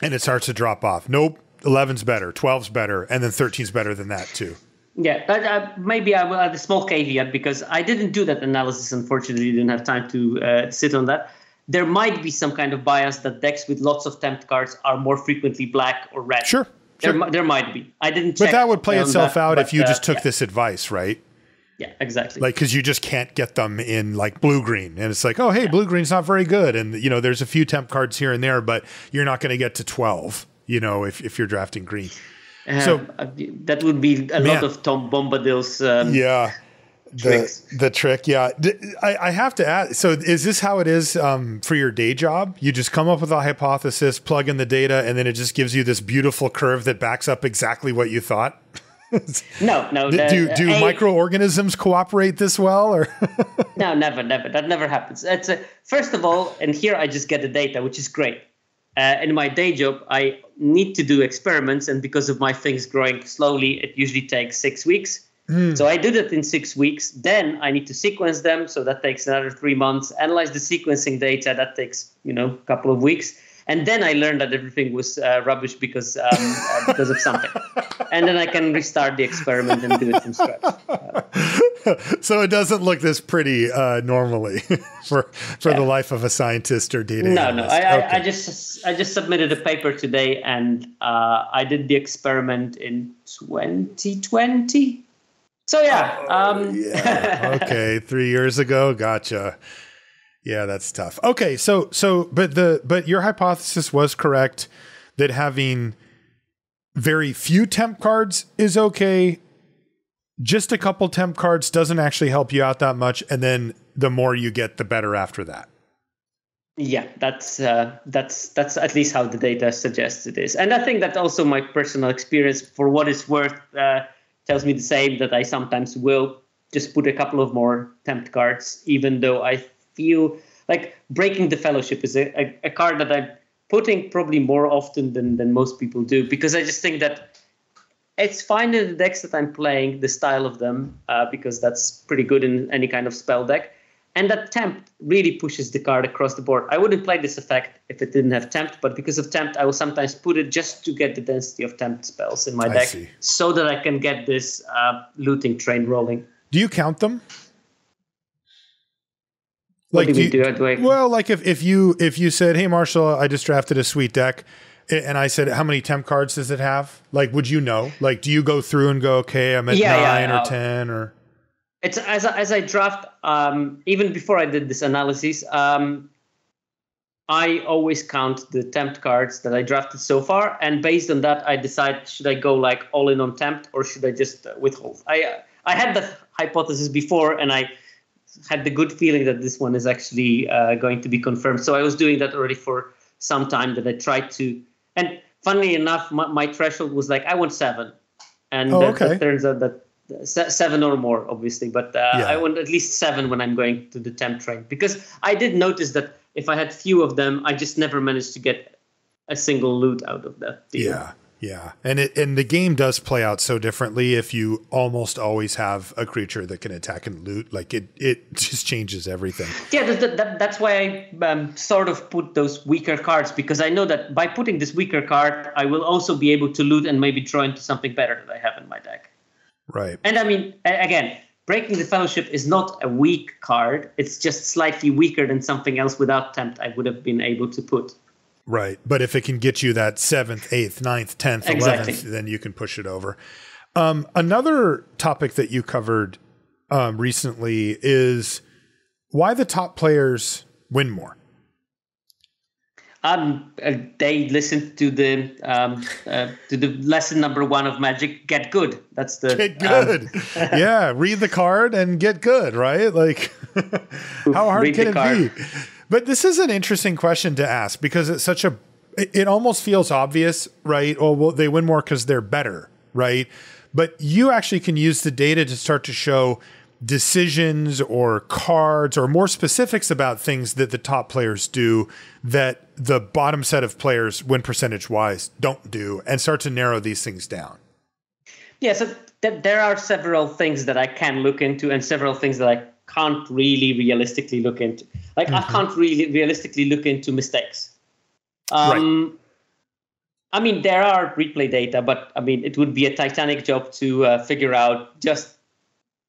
And it starts to drop off. Nope. 11's better. 12's better. And then 13's better than that too. Yeah. But maybe I will add a small caveat because I didn't do that analysis. Unfortunately, didn't have time to sit on that. There might be some kind of bias that decks with lots of temp cards are more frequently black or red. Sure. There might be. I didn't check. But that would play itself out if you just took yeah. this advice, right? Yeah, exactly. Like, because you just can't get them in like blue-green. And it's like, oh, hey, blue-green's not very good. And, there's a few temp cards here and there, but you're not going to get to 12, if you're drafting green. So that would be a lot of Tom Bombadil's tricks. The trick, yeah. I have to ask, so is this how it is for your day job? You just come up with a hypothesis, plug in the data, and then it just gives you this beautiful curve that backs up exactly what you thought? No. Do microorganisms cooperate this well, or No, never. That never happens. It's first of all, and here I just get the data, which is great. In my day job, I need to do experiments, and because of my things growing slowly, it usually takes 6 weeks. So I do that in 6 weeks. Then I need to sequence them, so that takes another 3 months. Analyze the sequencing data, that takes a couple of weeks. And then I learned that everything was rubbish because of something. And then I can restart the experiment and do it from scratch. So it doesn't look this pretty normally for the life of a scientist or data analyst. I just submitted a paper today, and I did the experiment in 2020. So okay, 3 years ago, gotcha. Yeah, that's tough. Okay, but your hypothesis was correct that having very few temp cards is okay. Just a couple temp cards doesn't actually help you out that much, and then the more you get, the better after that. Yeah, that's at least how the data suggests it is, and I think that also my personal experience, for what it's worth, tells me the same. That I sometimes will just put a couple of more temp cards, even though I feel like Breaking the Fellowship is a card that I'm putting probably more often than most people do, because I just think that it's fine in the decks that I'm playing, the style of them, because that's pretty good in any kind of spell deck. And that Tempt really pushes the card across the board. I wouldn't play this effect if it didn't have Tempt, but because of Tempt, I will sometimes put it just to get the density of Tempt spells in my deck, so that I can get this looting train rolling. Do you count them? Like, like if you said, hey, Marshall, I just drafted a sweet deck, and I said, how many temp cards does it have? Like, would you know? Like, do you go through and go, okay, I'm at 9 or 10 or? It's as I draft, even before I did this analysis, I always count the tempt cards that I drafted so far, and based on that, I decide, should I go like all in on tempt, or should I just withhold? I had that hypothesis before, and I had the good feeling that this one is actually going to be confirmed. So I was doing that already for some time, that I tried to, and funnily enough, my threshold was like, I want 7. And it turns out that 7 or more, obviously, but I want at least 7 when I'm going to the temp train, because I did notice that if I had few of them, I just never managed to get a single loot out of that deal. Yeah. And the game does play out so differently if you almost always have a creature that can attack and loot. Like it just changes everything. Yeah, that's why I sort of put those weaker cards, because I know that by putting this weaker card, I will also be able to loot and maybe draw into something better that I have in my deck. Right. And I mean, again, Breaking the Fellowship is not a weak card. It's just slightly weaker than something else without Tempt I would have been able to put. Right. But if it can get you that 7th, 8th, 9th, 10th, 11th, then you can push it over. Another topic that you covered recently is why the top players win more. They listened to the lesson number 1 of Magic. Get good. That's the get good. Yeah, read the card and get good. Right? Like, how hard can it be? But this is an interesting question to ask because it's such a. It almost feels obvious, right? Oh, well, they win more because they're better, right? But you actually can use the data to start to show decisions or cards or more specifics about things that the top players do that the bottom set of players, win percentage wise, don't do, and start to narrow these things down. Yeah, so there are several things that I can look into and several things that I can't really realistically look into. Like I can't really realistically look into mistakes. Right. I mean, there are replay data, but I mean, it would be a titanic job to figure out just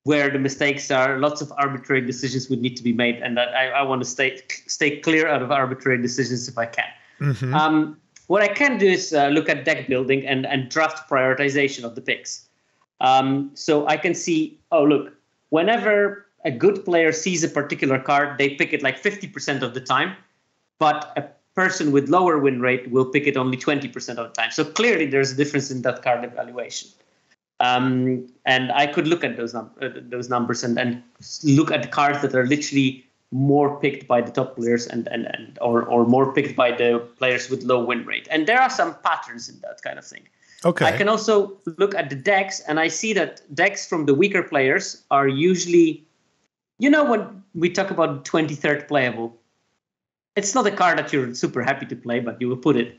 where the mistakes are. Lots of arbitrary decisions would need to be made, and that I want to stay clear out of arbitrary decisions if I can. What I can do is look at deck building and draft prioritization of the picks. So I can see, oh, look, whenever a good player sees a particular card, they pick it like 50% of the time, but a person with lower win rate will pick it only 20% of the time. So clearly there's a difference in that card evaluation. And I could look at those numbers and look at the cards that are literally more picked by the top players or more picked by the players with low win rate. And there are some patterns in that kind of thing. Okay. I can also look at the decks, and I see that decks from the weaker players are usually, when we talk about 23rd playable, it's not a card that you're super happy to play, but you will put it.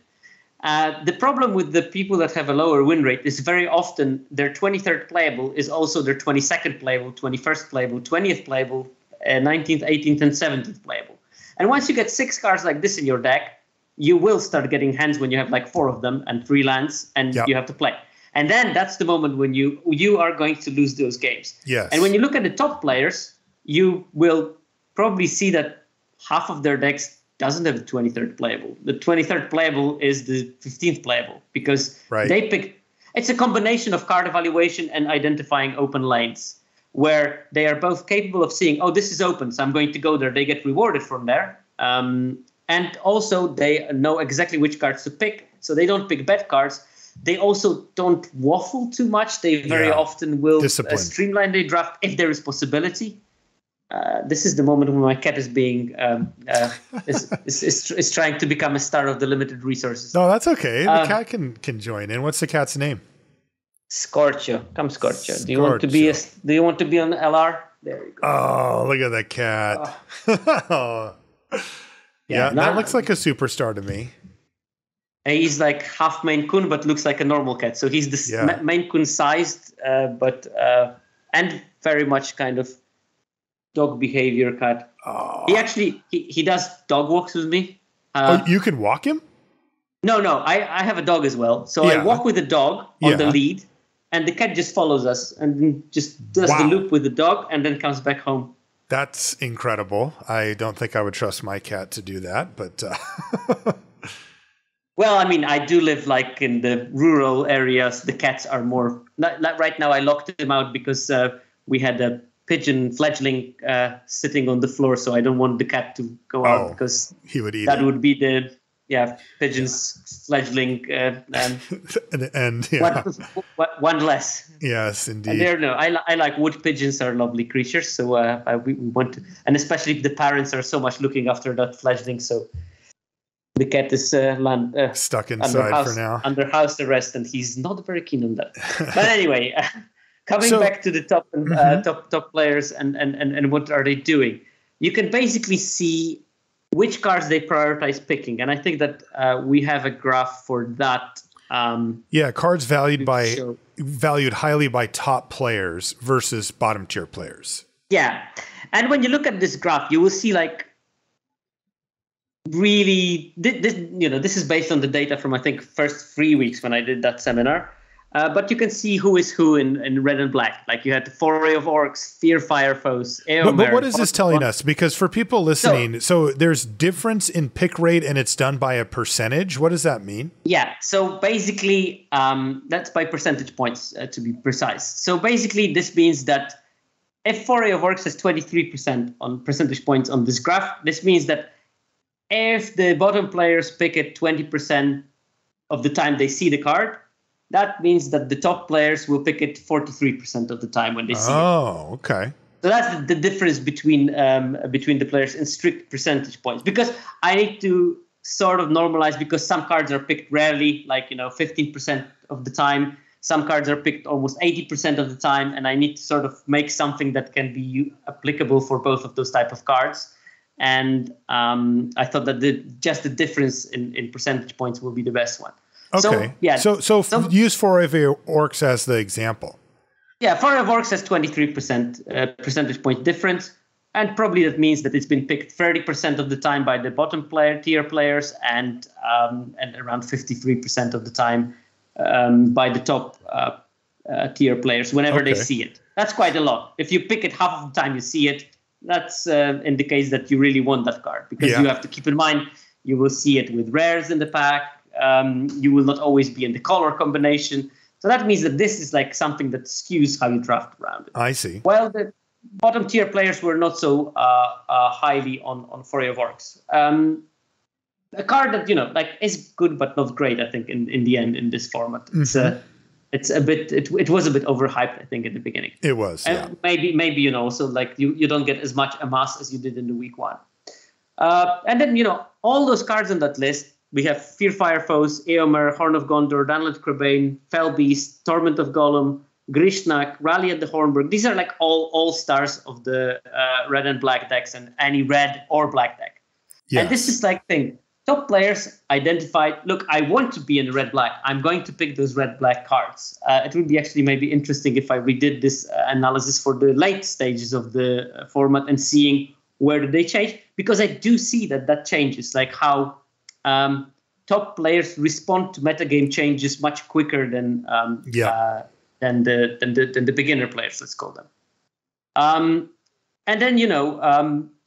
The problem with the people that have a lower win rate is very often their 23rd playable is also their 22nd playable, 21st playable, 20th playable, 19th, 18th, and 17th playable. And once you get 6 cards like this in your deck, you will start getting hands when you have like 4 of them and 3 lands, and you have to play. And then that's the moment when you are going to lose those games. Yes. And when you look at the top players, you will probably see that half of their decks doesn't have the 23rd playable. The 23rd playable is the 15th playable because they pick. It's a combination of card evaluation and identifying open lanes where they are both capable of seeing, oh, this is open, so I'm going to go there. They get rewarded from there. And also they know exactly which cards to pick, so they don't pick bad cards. They also don't waffle too much. They very often will streamline their draft if there is possibility. This is the moment when my cat is being is trying to become a star of the limited resources. No, that's okay. The cat can join in. What's the cat's name? Scorcho. Come, Scorcho. Do you want to be on LR? There you go. Oh, look at that cat. Oh. Yeah, that looks like a superstar to me. He's like half Maine Coon, but looks like a normal cat. So he's the Maine Coon sized, but and very much kind of dog behavior cat. Oh. He actually he does dog walks with me. You can walk him? No, I have a dog as well. So I walk with the dog on the lead, and the cat just follows us and just does the loop with the dog and then comes back home. That's incredible. I don't think I would trust my cat to do that, but well, I mean, I do live like in the rural areas. The cats are more like right now I locked him out because we had a pigeon fledgling sitting on the floor, so I don't want the cat to go out because he would eat that it. Would be the pigeon's fledgling and one less. Yes, indeed. And I like wood pigeons are lovely creatures, so we want to, and especially if the parents are so much looking after that fledgling, so the cat is stuck inside for now under house arrest, and he's not very keen on that. But anyway. Coming back to the top top players and what are they doing? You can basically see which cards they prioritize picking, and I think that we have a graph for that. Cards valued highly by top players versus bottom tier players. Yeah, and when you look at this graph, you will see like really this is based on the data from I think first 3 weeks when I did that seminar. But you can see who is who in red and black. Like you had the Foray of Orcs, Fear Fire Foes, Eomer. But what is this telling us? Because for people listening, so there's difference in pick rate and it's done by a percentage. What does that mean? Yeah. So basically, that's by percentage points to be precise. So basically, this means that if Foray of Orcs has 23% on percentage points on this graph, this means that if the bottom players pick it 20% of the time they see the card, that means that the top players will pick it 43% of the time when they see it. Oh, okay. So that's the difference between the players in strict percentage points. Because I need to sort of normalize, because some cards are picked rarely, like 15% of the time. Some cards are picked almost 80% of the time, and I need to sort of make something that can be applicable for both of those type of cards. And I thought that just the difference in percentage points will be the best one. Okay. So use Foray of Orcs as the example. Yeah, Foray of Orcs has 23% percentage point difference. And probably that means that it's been picked 30% of the time by the bottom tier players and around 53% of the time by the top tier players whenever they see it. That's quite a lot. If you pick it half of the time you see it, that's indicates that you really want that card, because you have to keep in mind you will see it with rares in the pack. You will not always be in the color combination. So that means that this is like something that skews how you draft around it. I see. Well, the bottom tier players were not so highly on Foray of Orcs. A card that is good but not great, I think, in the end in this format. Mm-hmm. It's a bit. It was a bit overhyped, I think, in the beginning. It was, and maybe also like you don't get as much amass as you did in the week one. And then all those cards on that list. We have Fearfire Foes, Eomer, Horn of Gondor, Danlet Crabane, Fell Beast, Torment of Gollum, Grishnak, Rally at the Hornburg. These are like all stars of the red and black decks and any red or black deck. Yes. And this is like thing. Top players identified, look, I want to be in red-black. I'm going to pick those red-black cards. It would be actually maybe interesting if I redid this analysis for the late stages of the format and seeing where did they change. Because I do see that changes, like how top players respond to metagame changes much quicker than the beginner players, let's call them. And then,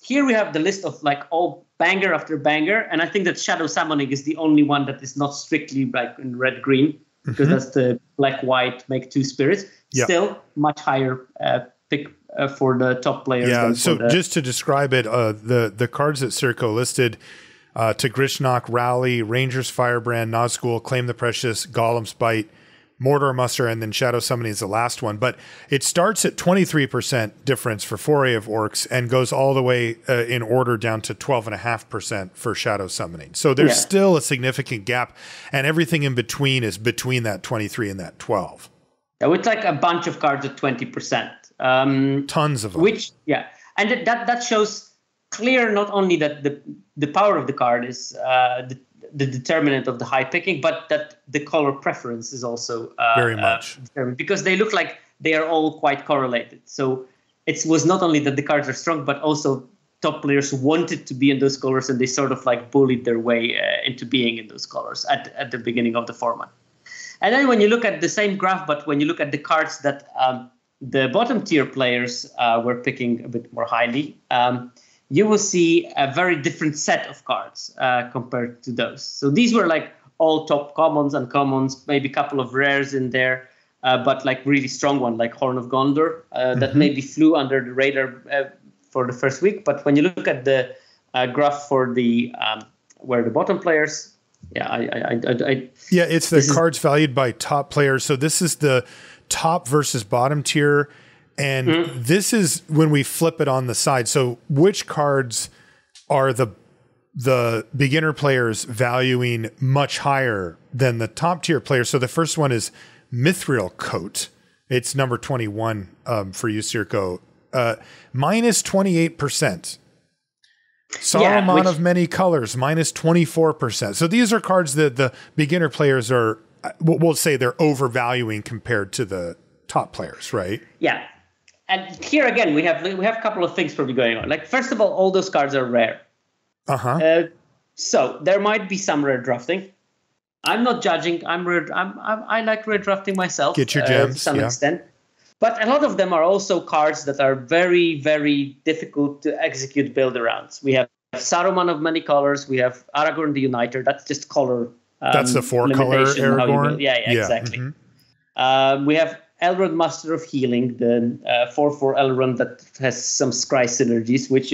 here we have the list of like all banger after banger, and I think that Shadow Summoning is the only one that is not strictly like in red-green, because that's the black-white make 2 spirits. Yep. Still much higher pick for the top players. Yeah, so just to describe it, the cards that Sirko listed, to Grishnak, Rally, Ranger's Firebrand, Nazgul, Claim the Precious, Gollum's Bite, Mordor Muster, and then Shadow Summoning is the last one. But it starts at 23% difference for Foray of Orcs and goes all the way in order down to 12.5% for Shadow Summoning. So there's still a significant gap, and everything in between is between that 23 and that 12. Yeah, with like a bunch of cards at 20%. Tons of them. And that shows clear not only that the power of the card is the determinant of the high picking, but that the color preference is also very much determined, because they look like they are all quite correlated. So it was not only that the cards are strong, but also top players wanted to be in those colors, and they sort of like bullied their way into being in those colors at the beginning of the format. And then when you look at the same graph, but when you look at the cards that the bottom tier players were picking a bit more highly, you will see a very different set of cards compared to those. So these were like all top commons and commons, maybe a couple of rares in there, but like really strong one, like Horn of Gondor, that maybe flew under the radar for the first week. But when you look at the graph for the where the bottom players, it's the cards valued by top players. So this is the top versus bottom tier. And this is when we flip it on the side. So which cards are the beginner players valuing much higher than the top tier players? So the first one is Mithril Coat. It's number 21 for you, Sirko. Minus 28%. Saruman of Many Colors, minus 24%. So these are cards that the beginner players are, we'll say they're overvaluing compared to the top players, right? Yeah. And here again, we have a couple of things probably going on. Like, first of all those cards are rare. So there might be some rare drafting. I'm not judging. I like rare drafting myself. Get your gems to some extent. But a lot of them are also cards that are very, very difficult to execute build arounds. We have Saruman of Many Colors. We have Aragorn the Uniter. That's just color. That's the 4-color Aragorn. Yeah, exactly. Mm-hmm. We have Elrond Master of Healing, the 4/4 Elrond that has some Scry synergies, which,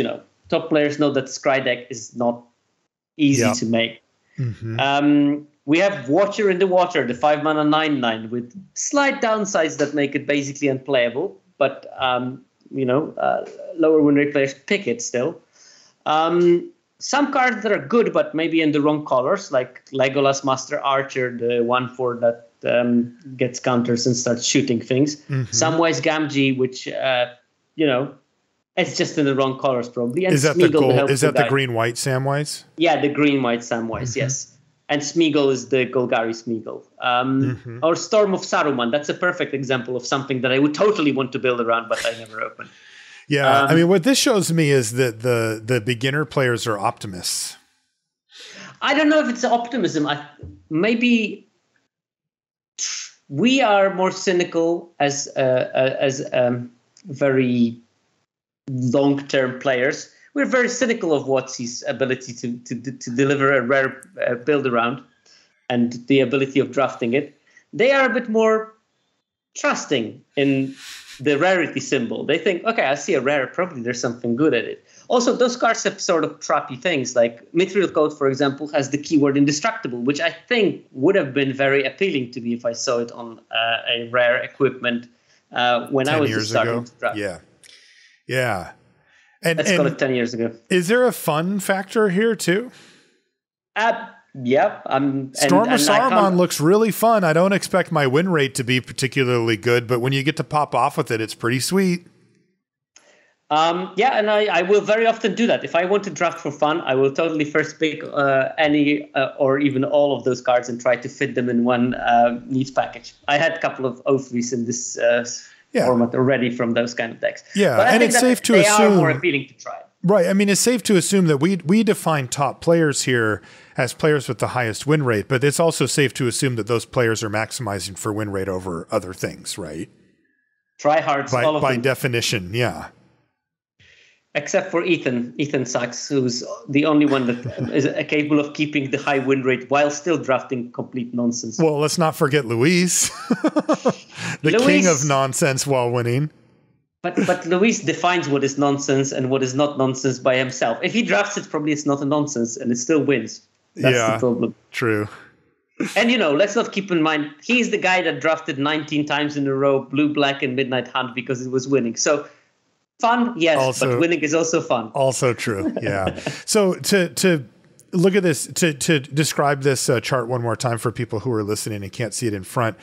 top players know that Scry deck is not easy to make. We have Watcher in the Water, the 5-mana 9/9, with slight downsides that make it basically unplayable, but lower win rate players pick it still. Some cards that are good, but maybe in the wrong colors, like Legolas Master Archer, the 1/4 that gets counters and starts shooting things. Samwise Gamgee, which it's just in the wrong colors probably. And is that Smeagol, the green-white Samwise? Yeah, the green-white Samwise, yes. And Smeagol is the Golgari Smeagol. Or Storm of Saruman. That's a perfect example of something that I would totally want to build around, but I never open. Yeah, I mean, what this shows me is that the beginner players are optimists. I don't know if it's optimism. Maybe we are more cynical as very long-term players. We're very cynical of WotC's ability to deliver a rare build around and the ability of drafting it. They are a bit more trusting in the rarity symbol. They think, okay, I see a rare, probably there's something good at it. Also, those cards have sort of trappy things. Like Mithril Coat, for example, has the keyword indestructible, which I think would have been very appealing to me if I saw it on a rare equipment when I was just starting to draft. Yeah. Let's call it 10 years ago. Is there a fun factor here too? Yeah. Storm of Saruman looks really fun. I don't expect my win rate to be particularly good, but when you get to pop off with it, it's pretty sweet. And I will very often do that. If I want to draft for fun, I will totally first pick any or even all of those cards and try to fit them in one neat package. I had a couple of O3s in this format already from those kind of decks. Yeah, but and it's safe to assume they are more appealing to try. Right. I mean, it's safe to assume that we define top players here as players with the highest win rate, but it's also safe to assume that those players are maximizing for win rate over other things, right? Tryhards, all of them. By definition, yeah. Except for Ethan Sachs, who's the only one that is capable of keeping the high win rate while still drafting complete nonsense. Well, let's not forget Luis, the king of nonsense while winning. But Luis defines what is nonsense and what is not nonsense by himself. If he drafts it, probably it's not a nonsense and it still wins. That's the problem. True. And, let's not keep in mind, he's the guy that drafted 19 times in a row, Blue, Black, and Midnight Hunt because it was winning. So fun, yes, but winning is also fun. Also true, yeah. So to look at this, to describe this chart one more time for people who are listening and can't see it in front,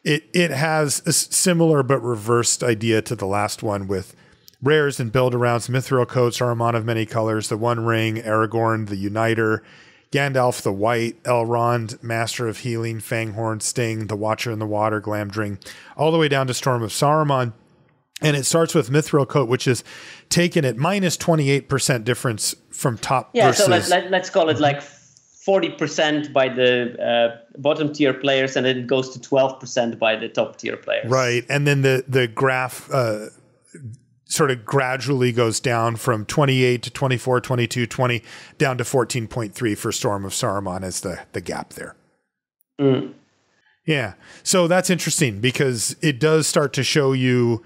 it has a similar but reversed idea to the last one with rares and build-arounds, Mithril Coat, Saruman of Many Colors, the One Ring, Aragorn, the Uniter, Gandalf the White, Elrond, Master of Healing, Fanghorn, Sting, the Watcher in the Water, Glamdring, all the way down to Storm of Saruman. And it starts with Mithril Coat, which is taken at minus 28% difference from top versus... Yeah, so let's call it like 40% by the bottom tier players, and then it goes to 12% by the top tier players. Right, and then the graph sort of gradually goes down from 28 to 24, 22, 20, down to 14.3 for Storm of Saruman as the gap there. Yeah, so that's interesting because it does start to show you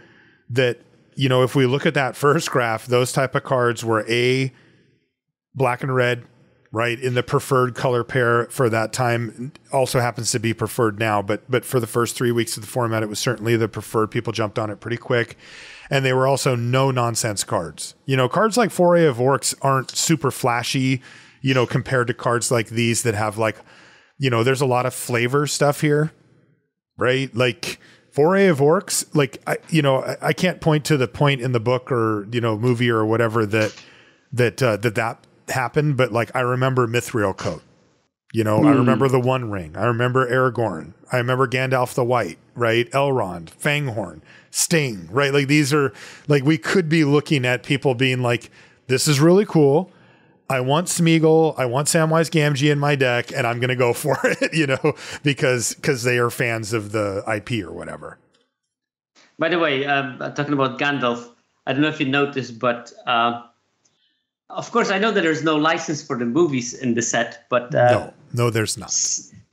that, if we look at that first graph, those type of cards were black and red, right, in the preferred color pair for that time. Also happens to be preferred now, but for the first 3 weeks of the format, it was certainly the preferred. People jumped on it pretty quick. And they were also no nonsense cards. Cards like Foray of Orcs aren't super flashy, compared to cards like these that have there's a lot of flavor stuff here, right? Like Foray of Orcs, I can't point to the point in the book or, movie or whatever that happened, but I remember Mithril Coat. I remember the One Ring. I remember Aragorn. I remember Gandalf the White, right? Elrond, Fanghorn, Sting, right? These are we could be looking at people being like, this is really cool. I want Smeagol. I want Samwise Gamgee in my deck, and I'm going to go for it, because they are fans of the IP or whatever. By the way, talking about Gandalf, I don't know if you noticed, but of course, I know that there's no license for the movies in the set, but no, there's not.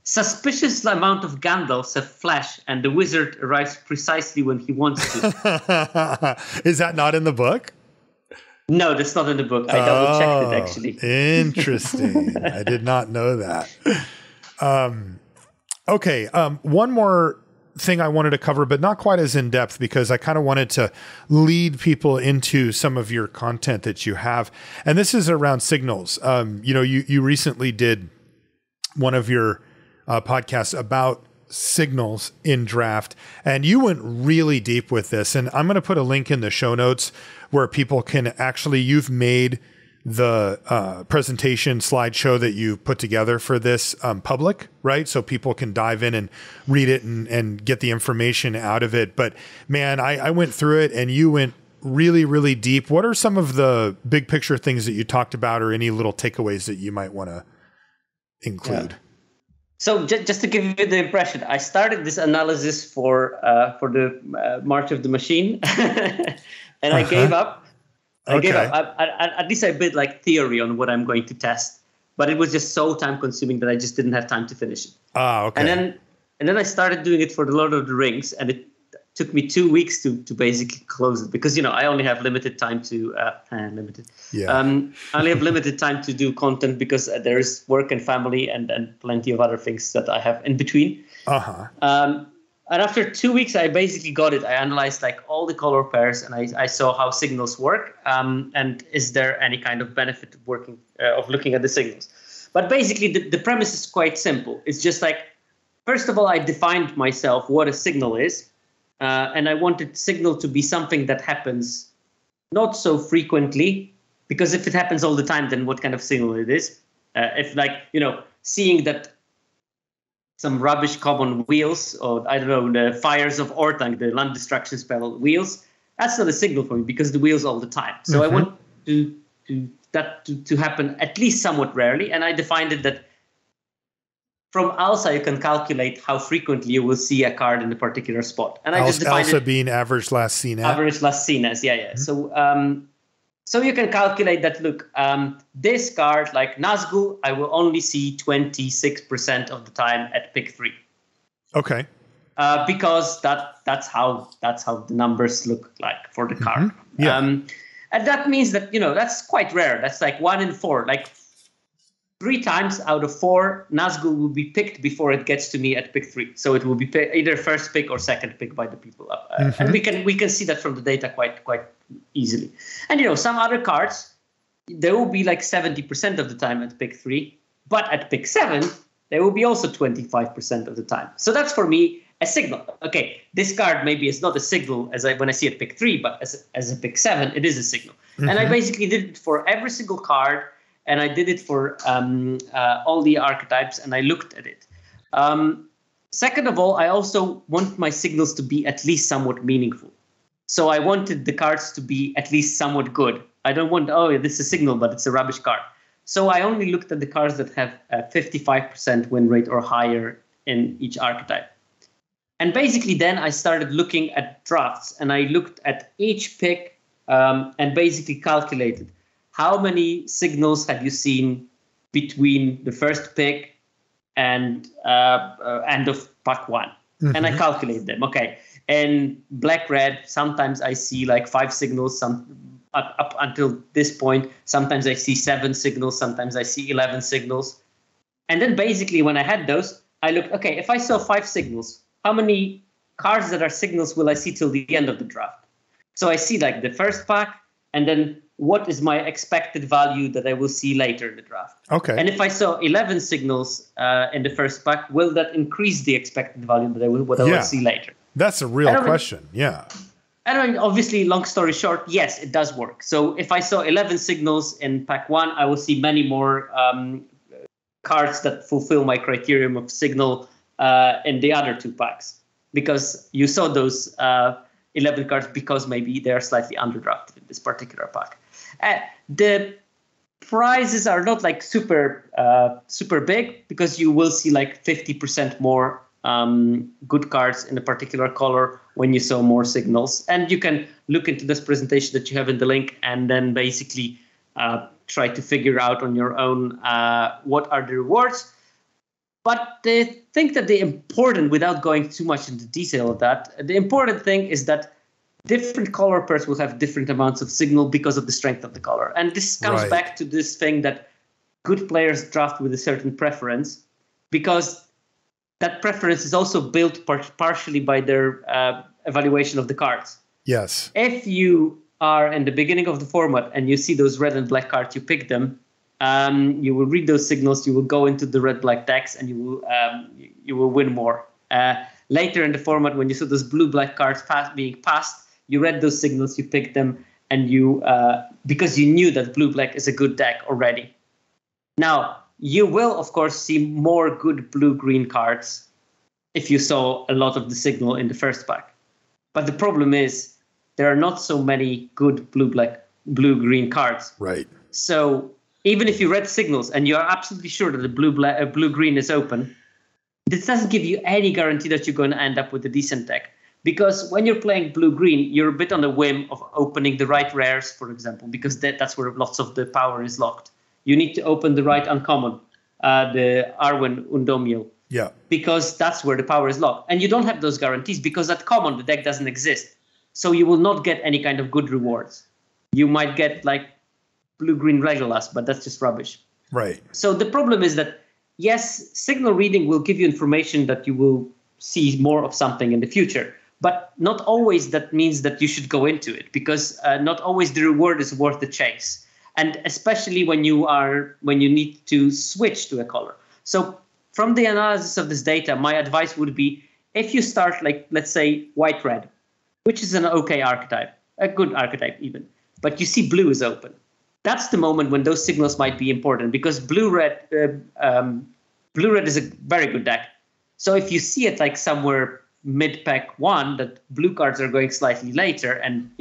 Suspicious amount of Gandalfs have flash, and the wizard arrives precisely when he wants to. Is that not in the book? No, that's not in the book. I double checked it actually. Interesting. I did not know that. Okay. One more thing I wanted to cover, but not quite as in depth, because I kind of wanted to lead people into some of your content that you have. And this is around signals. You recently did one of your podcasts about signals in draft, and you went really deep with this. And I'm going to put a link in the show notes where people can actually, you've made the presentation slideshow that you put together for this public, right? So people can dive in and read it and get the information out of it. But man, I went through it and you went really, really deep. What are some of the big picture things that you talked about, or any little takeaways that you might want to include? Yeah. So just to give you the impression, I started this analysis for the March of the Machine, and I gave up. I gave up. At least I built like theory on what I'm going to test, but it was just so time consuming that I just didn't have time to finish it. Okay. And then I started doing it for the Lord of the Rings, and it took me 2 weeks to basically close it, because I only have limited time to I only have limited time to do content, because there's work and family and plenty of other things that I have in between. And after 2 weeks, I basically got it. I analyzed like all the color pairs, and I saw how signals work, and is there any kind of benefit of looking at the signals. But basically, the premise is quite simple. It's just like, first of all, I defined myself what a signal is. And I wanted signal to be something that happens not so frequently, because if it happens all the time, then what kind of signal it is? If seeing that some rubbish come on wheels, or I don't know, the fires of Ortang, the land destruction spell wheels, that's not a signal for me, because the wheels all the time. So I want that to happen at least somewhat rarely. And I defined it that from ALSA, you can calculate how frequently you will see a card in a particular spot. And I just defined ALSA being average last seen as. Average last seen as, yeah. Mm-hmm. So you can calculate that, look, this card, like Nazgul, I will only see 26% of the time at pick 3. Okay. Because that's how the numbers look like for the card. Mm-hmm. Yeah. And that means that, that's quite rare. That's like 1 in 4. Like 3 times out of 4, Nazgul will be picked before it gets to me at pick 3. So it will be either first pick or second pick by the people up. And we can see that from the data quite easily. And some other cards, they will be like 70% of the time at pick 3, but at pick 7, they will be also 25% of the time. So that's for me a signal. Okay, this card maybe is not a signal when I see it pick 3, but as a pick 7, it is a signal. And I basically did it for every single card. And I did it for all the archetypes, and I looked at it. Second of all, I also want my signals to be at least somewhat meaningful. So I wanted the cards to be at least somewhat good. I don't want, this is a signal, but it's a rubbish card. So I only looked at the cards that have a 55% win rate or higher in each archetype. And basically then I started looking at drafts, and I looked at each pick and basically calculated how many signals have you seen between the first pick and end of pack 1? And I calculate them. Okay, and black-red, sometimes I see like 5 signals, up until this point. Sometimes I see 7 signals, sometimes I see 11 signals. And then basically when I had those, I looked, okay, if I saw 5 signals, how many cards that are signals will I see till the end of the draft? So I see like the first pack, and then what is my expected value that I will see later in the draft? Okay. And if I saw 11 signals in the first pack, will that increase the expected value that I will see later? That's a real question. Yeah. And obviously, long story short, yes, it does work. So if I saw 11 signals in pack 1, I will see many more cards that fulfill my criterion of signal in the other 2 packs, because you saw those 11 cards because maybe they are slightly underdrafted in this particular pack. The prizes are not like super big, because you will see like 50% more good cards in a particular color when you saw more signals. And you can look into this presentation that you have in the link, and then basically try to figure out on your own what are the rewards. But I think that without going too much into detail of that, the important thing is that different color pairs will have different amounts of signal because of the strength of the color. And this comes back to this thing that good players draft with a certain preference, because that preference is also built partially by their evaluation of the cards. Yes. If you are in the beginning of the format and you see those red and black cards, you pick them, you will read those signals, you will go into the red-black decks, and you will win more. Later in the format, when you saw those blue-black cards being passed, you read those signals, you picked them, and you because you knew that blue-black is a good deck already. Now, you will, of course, see more good blue-green cards if you saw a lot of the signal in the first pack. But the problem is there are not so many good blue-green cards. Right. So even if you read signals and you are absolutely sure that the blue-green is open, this doesn't give you any guarantee that you're going to end up with a decent deck. Because when you're playing blue-green, you're a bit on the whim of opening the right rares, for example, because that's where lots of the power is locked. You need to open the right uncommon, the Arwen Undomio. Yeah. Because that's where the power is locked. And you don't have those guarantees because at common, the deck doesn't exist. So you will not get any kind of good rewards. You might get like blue-green Legolas, but that's just rubbish. Right. So the problem is that, yes, signal reading will give you information that you will see more of something in the future. But not always that means that you should go into it, because not always the reward is worth the chase. And especially when you need to switch to a color. So from the analysis of this data, my advice would be, if you start, like, let's say, white-red, which is an okay archetype, a good archetype even, but you see blue is open. That's the moment when those signals might be important, because blue-red is a very good deck. So if you see it like somewhere mid-pack 1, that blue cards are going slightly later, and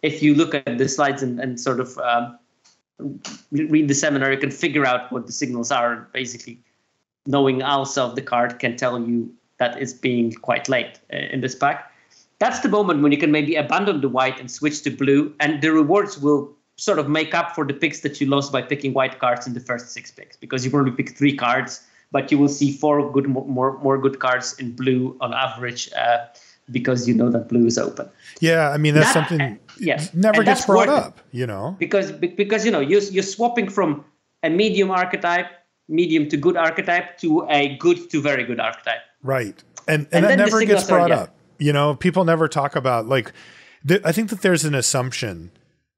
if you look at the slides and sort of read the seminar, you can figure out what the signals are. Basically, knowing also of the card can tell you that it's being quite late in this pack. That's the moment when you can maybe abandon the white and switch to blue, and the rewards will sort of make up for the picks that you lost by picking white cards in the first 6 picks, because you probably picked 3 cards, but you will see 4 more good cards in blue on average, because you know that blue is open. Yeah, I mean, that's something never gets brought up, Because you're swapping from a medium to good archetype to a good to very good archetype. Right. And that never gets brought up. People never talk about, like, I think that there's an assumption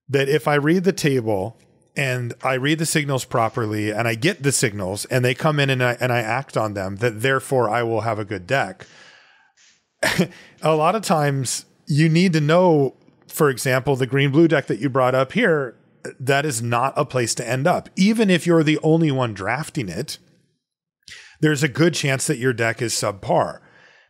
that if I read the table and I read the signals properly and I get the signals and they come in and I act on them, that therefore I will have a good deck. A lot of times you need to know, for example, the green-blue deck that you brought up here, that is not a place to end up. Even if you're the only one drafting it, there's a good chance that your deck is subpar,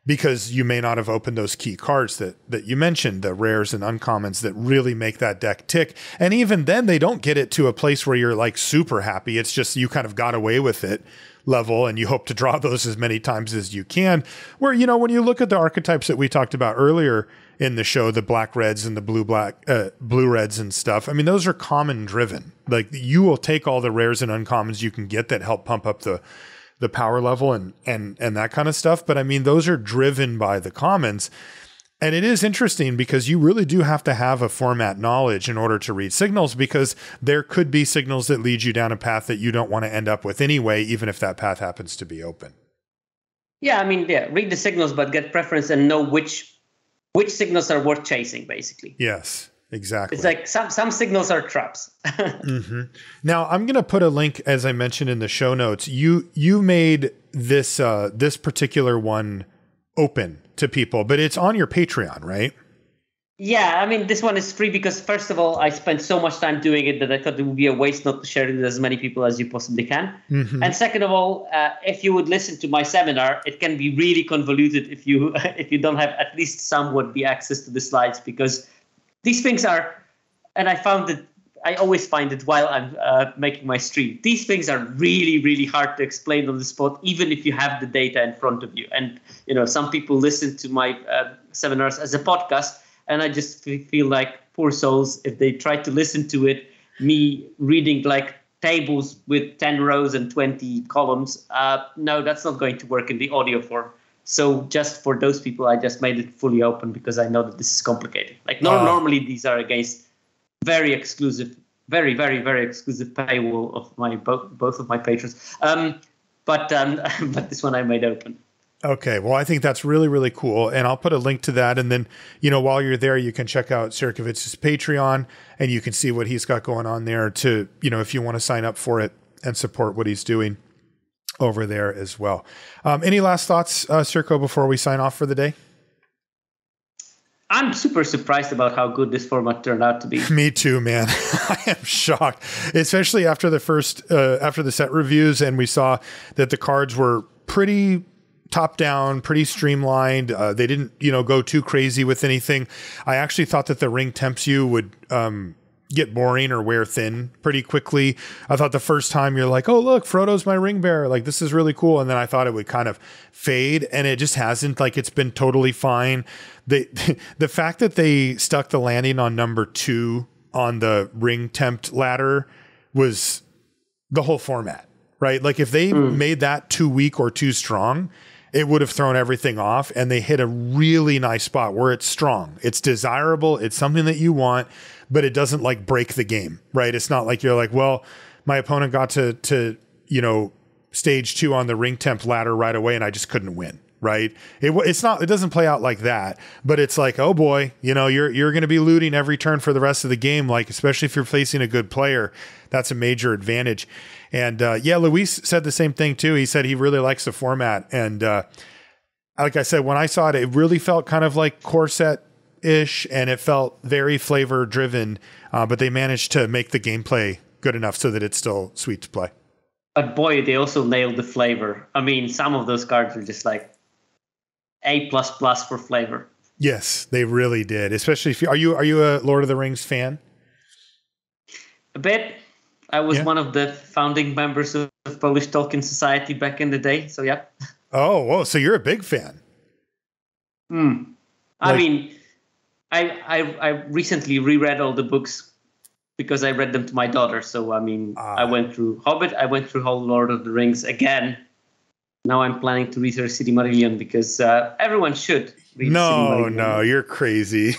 because you may not have opened those key cards that you mentioned, the rares and uncommons that really make that deck tick. And even then, they don't get it to a place where you're like super happy. It's just you kind of got away with it level, and you hope to draw those as many times as you can. Where, when you look at the archetypes that we talked about earlier in the show, the black reds and the blue reds and stuff, I mean, those are common driven. Like, you will take all the rares and uncommons you can get that help pump up the power level and that kind of stuff. But I mean, those are driven by the commons. And it is interesting because you really do have to have a format knowledge in order to read signals, because there could be signals that lead you down a path that you don't want to end up with anyway, even if that path happens to be open. Yeah, I mean, read the signals, but get preference and know which signals are worth chasing, basically. Yes, exactly. It's like some signals are traps. Mm-hmm. Now, I'm going to put a link, as I mentioned in the show notes. You made this particular one open to people, but it's on your Patreon, right? Yeah, I mean, this one is free because, first of all, I spent so much time doing it that I thought it would be a waste not to share it with as many people as you possibly can. Mm-hmm. And second of all, if you would listen to my seminar, it can be really convoluted if you don't have at least somewhat the access to the slides, because these things are, and I always find it while I'm making my stream, these things are really, really hard to explain on the spot, even if you have the data in front of you. And, some people listen to my seminars as a podcast, and I just feel like poor souls if they try to listen to it, me reading like tables with 10 rows and 20 columns. No, that's not going to work in the audio form. So just for those people, I just made it fully open because I know that this is complicated. Like normally these are against very exclusive, very, very, very exclusive paywall of my both of my patrons. But this one I made open. Okay. Well, I think that's really, really cool. And I'll put a link to that. And then, while you're there, you can check out Sierkovitz's Patreon and you can see what he's got going on there to, if you want to sign up for it and support what he's doing over there as well. Any last thoughts, Sierko, before we sign off for the day? I'm super surprised about how good this format turned out to be. Me too, man. I am shocked, especially after after the set reviews, and we saw that the cards were pretty top down, pretty streamlined. They didn't, go too crazy with anything. I actually thought that the ring Tempts you would get boring or wear thin pretty quickly. I thought the first time you're like, oh, look, Frodo's my ring bearer. Like, this is really cool. And then I thought it would kind of fade, and it just hasn't. Like, it's been totally fine. The fact that they stuck the landing on number 2 on the ring Tempt ladder was the whole format, right? Like, if they made that too weak or too strong, it would have thrown everything off. And they hit a really nice spot where it's strong. It's desirable. It's something that you want, but it doesn't like break the game, right? It's not like you're like, well, my opponent got to stage 2 on the ring Tempt ladder right away, and I just couldn't win, right? It's not. It doesn't play out like that. But it's like, oh boy, you're going to be looting every turn for the rest of the game. Like, especially if you're facing a good player, that's a major advantage. And Luis said the same thing too. He said he really likes the format, and like I said, when I saw it, it really felt kind of like core set-ish, and it felt very flavor driven, but they managed to make the gameplay good enough so that it's still sweet to play. But boy, they also nailed the flavor. I mean, some of those cards are just like A++ for flavor. Yes, they really did. Especially if are you a Lord of the Rings fan? A bit. I was one of the founding members of Polish Tolkien Society back in the day. So yeah. Oh, whoa! So you're a big fan. I mean, I recently reread all the books because I read them to my daughter. So I mean, I went through Hobbit. I went through whole Lord of the Rings again. Now I'm planning to read her Silmarillion because everyone should read Silmarillion. No, you're crazy.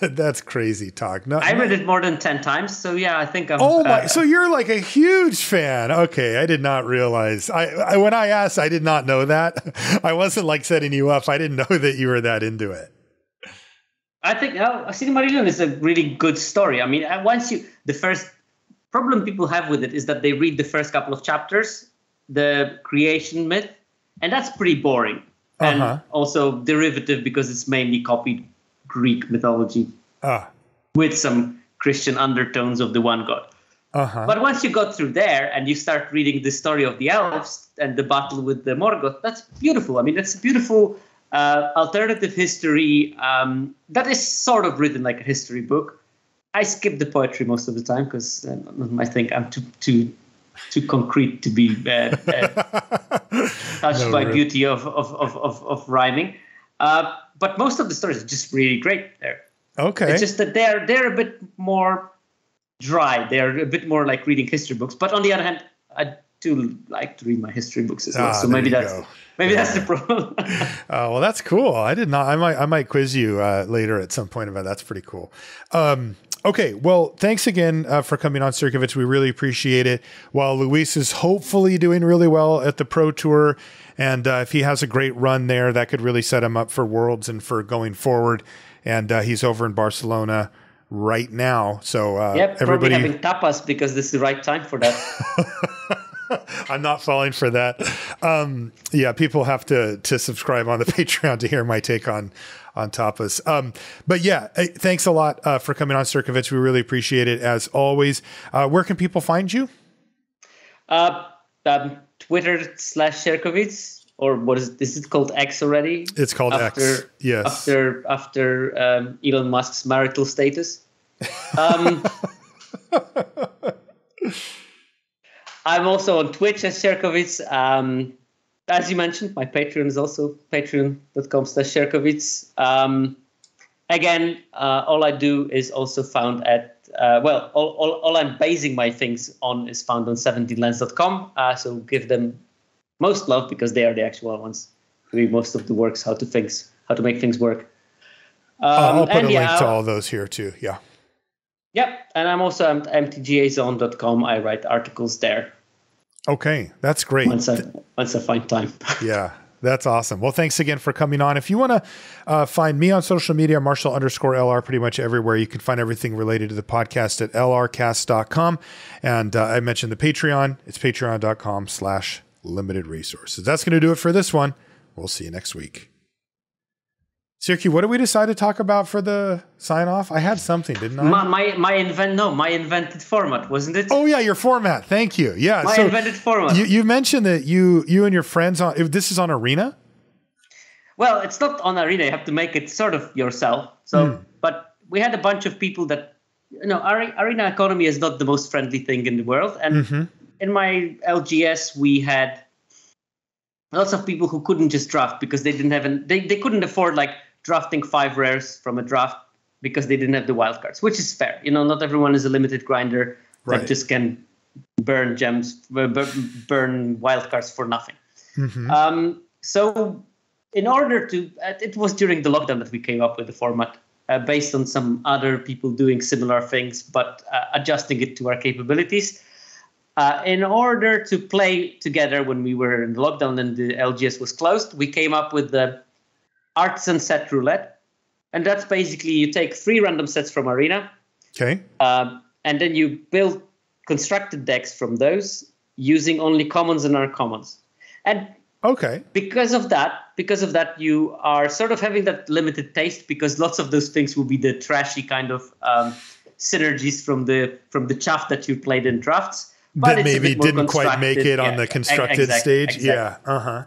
That's crazy talk. No, I read it more than 10 times, so yeah, I think I'm... Oh my, so you're like a huge fan. Okay, I did not realize. I when I asked, I did not know that. I wasn't like setting you up. I didn't know that you were that into it. I think Silmarillion is a really good story. I mean, the first problem people have with it is that they read the first couple of chapters, the creation myth, and that's pretty boring. And also derivative because it's mainly copied Greek mythology with some Christian undertones of the one God. But once you got through there and you start reading the story of the elves and the battle with the Morgoth, that's beautiful. I mean, that's a beautiful alternative history that is sort of written like a history book. I skip the poetry most of the time because I think I'm too concrete to be touched by beauty of rhyming. But most of the stories are just really great there. Okay. It's just that they're a bit more dry. They're a bit more like reading history books. But on the other hand, I do like to read my history books as well. So maybe that's the problem. Well, that's cool. I did not. I might quiz you later at some point about that. That's pretty cool. Okay, well, thanks again for coming on, Sierkovitz. We really appreciate it. While Luis is hopefully doing really well at the Pro Tour, and if he has a great run there, that could really set him up for Worlds and for going forward. And he's over in Barcelona right now. So everybody having tapas because this is the right time for that. I'm not falling for that. People have to subscribe on the Patreon to hear my take on tapas. But yeah, thanks a lot for coming on, Sierkovitz. We really appreciate it as always. Where can people find you? Twitter/Sierkovitz, or what is it called? X already? It's called X. Yes. After Elon Musk's marital status. I'm also on Twitch as Sierkovitz. As you mentioned, my Patreon is also patreon.com/Sierkovitz. Again, all I do is also found at, all I'm basing my things on is found on 17lens.com. So give them most love because they are the actual ones doing most of the works, how to make things work. I'll put a link to all those here too. Yeah. Yep. And I'm also at mtgazone.com. I write articles there. Okay. That's great. Once I find time. Yeah. That's awesome. Well, thanks again for coming on. If you want to find me on social media, Marshall_LR, pretty much everywhere. You can find everything related to the podcast at lrcast.com. And I mentioned the Patreon. It's patreon.com/limited resources. That's going to do it for this one. We'll see you next week. Sierky, what did we decide to talk about for the sign off? I had something, didn't I? My invented format, wasn't it? Oh yeah, your format. Thank you. Yeah, my invented format. You mentioned that you and your friends this is on Arena. Well, it's not on Arena. You have to make it sort of yourself. So, but we had a bunch of people that Arena economy is not the most friendly thing in the world, and in my LGS we had lots of people who couldn't just draft because they didn't have they couldn't afford like drafting 5 rares from a draft because they didn't have the wildcards, which is fair. Not everyone is a limited grinder that just can burn gems, burn wildcards for nothing. So in order to, it was during the lockdown that we came up with the format based on some other people doing similar things, but adjusting it to our capabilities. In order to play together when we were in lockdown and the LGS was closed, we came up with the Artisan Set Roulette. And that's basically you take 3 random sets from Arena. Okay. And then you build constructed decks from those using only commons and uncommons. And because of that, you are sort of having that limited taste because lots of those things will be the trashy kind of synergies from the chaff that you played in drafts. But that maybe didn't quite make it on the constructed stage. Exactly. Yeah.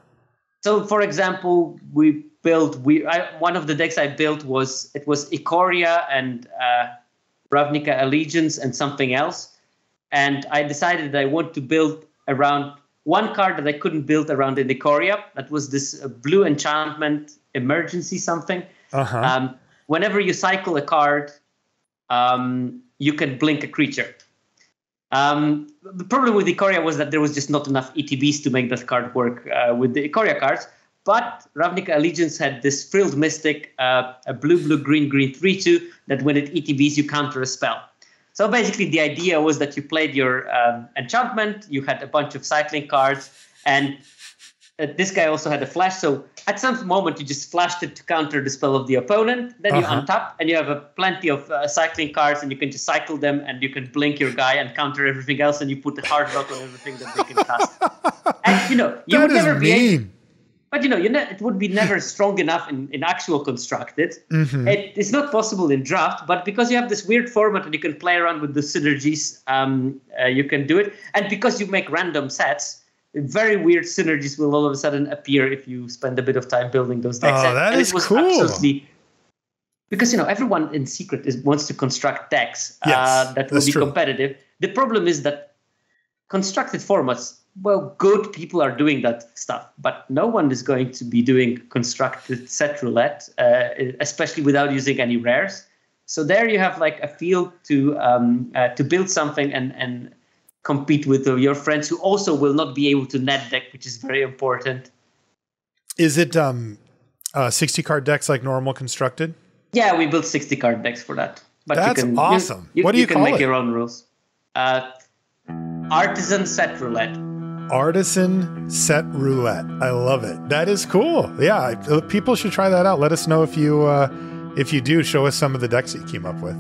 So, for example, one of the decks I built was Ikoria and Ravnica Allegiance and something else. And I decided that I want to build around one card that I couldn't build around in Ikoria. That was this blue enchantment emergency something. Whenever you cycle a card, you can blink a creature. The problem with Ikoria was that there was just not enough ETBs to make that card work with the Ikoria cards. But Ravnica Allegiance had this Frilled Mystic, a blue, green, 3/2, that when it ETBs, you counter a spell. So basically the idea was that you played your enchantment, you had a bunch of cycling cards, and this guy also had a flash. So at some moment, you just flashed it to counter the spell of the opponent. Then you untap, and you have plenty of cycling cards, and you can just cycle them, and you can blink your guy and counter everything else, and you put the hard rock on everything that they can cast. And you would never be able, but it would be never strong enough in actual constructed. It's not possible in draft, but because you have this weird format and you can play around with the synergies, you can do it. And because you make random sets, very weird synergies will all of a sudden appear if you spend a bit of time building those decks. Oh, that is cool. Because everyone in Secret wants to construct decks that will be competitive. The problem is that constructed formats, good people are doing that stuff, but no one is going to be doing constructed set roulette, especially without using any rares. So there you have like a field to build something and compete with your friends who also will not be able to net deck, which is very important. Is it 60 card decks like normal constructed? Yeah, we built 60 card decks for that. But that's awesome. What do you call it? You can make your own rules. Artisan Set Roulette. Artisan Set Roulette. I love it. That is cool. Yeah, people should try that out. Let us know if you do. Show us some of the decks that you came up with.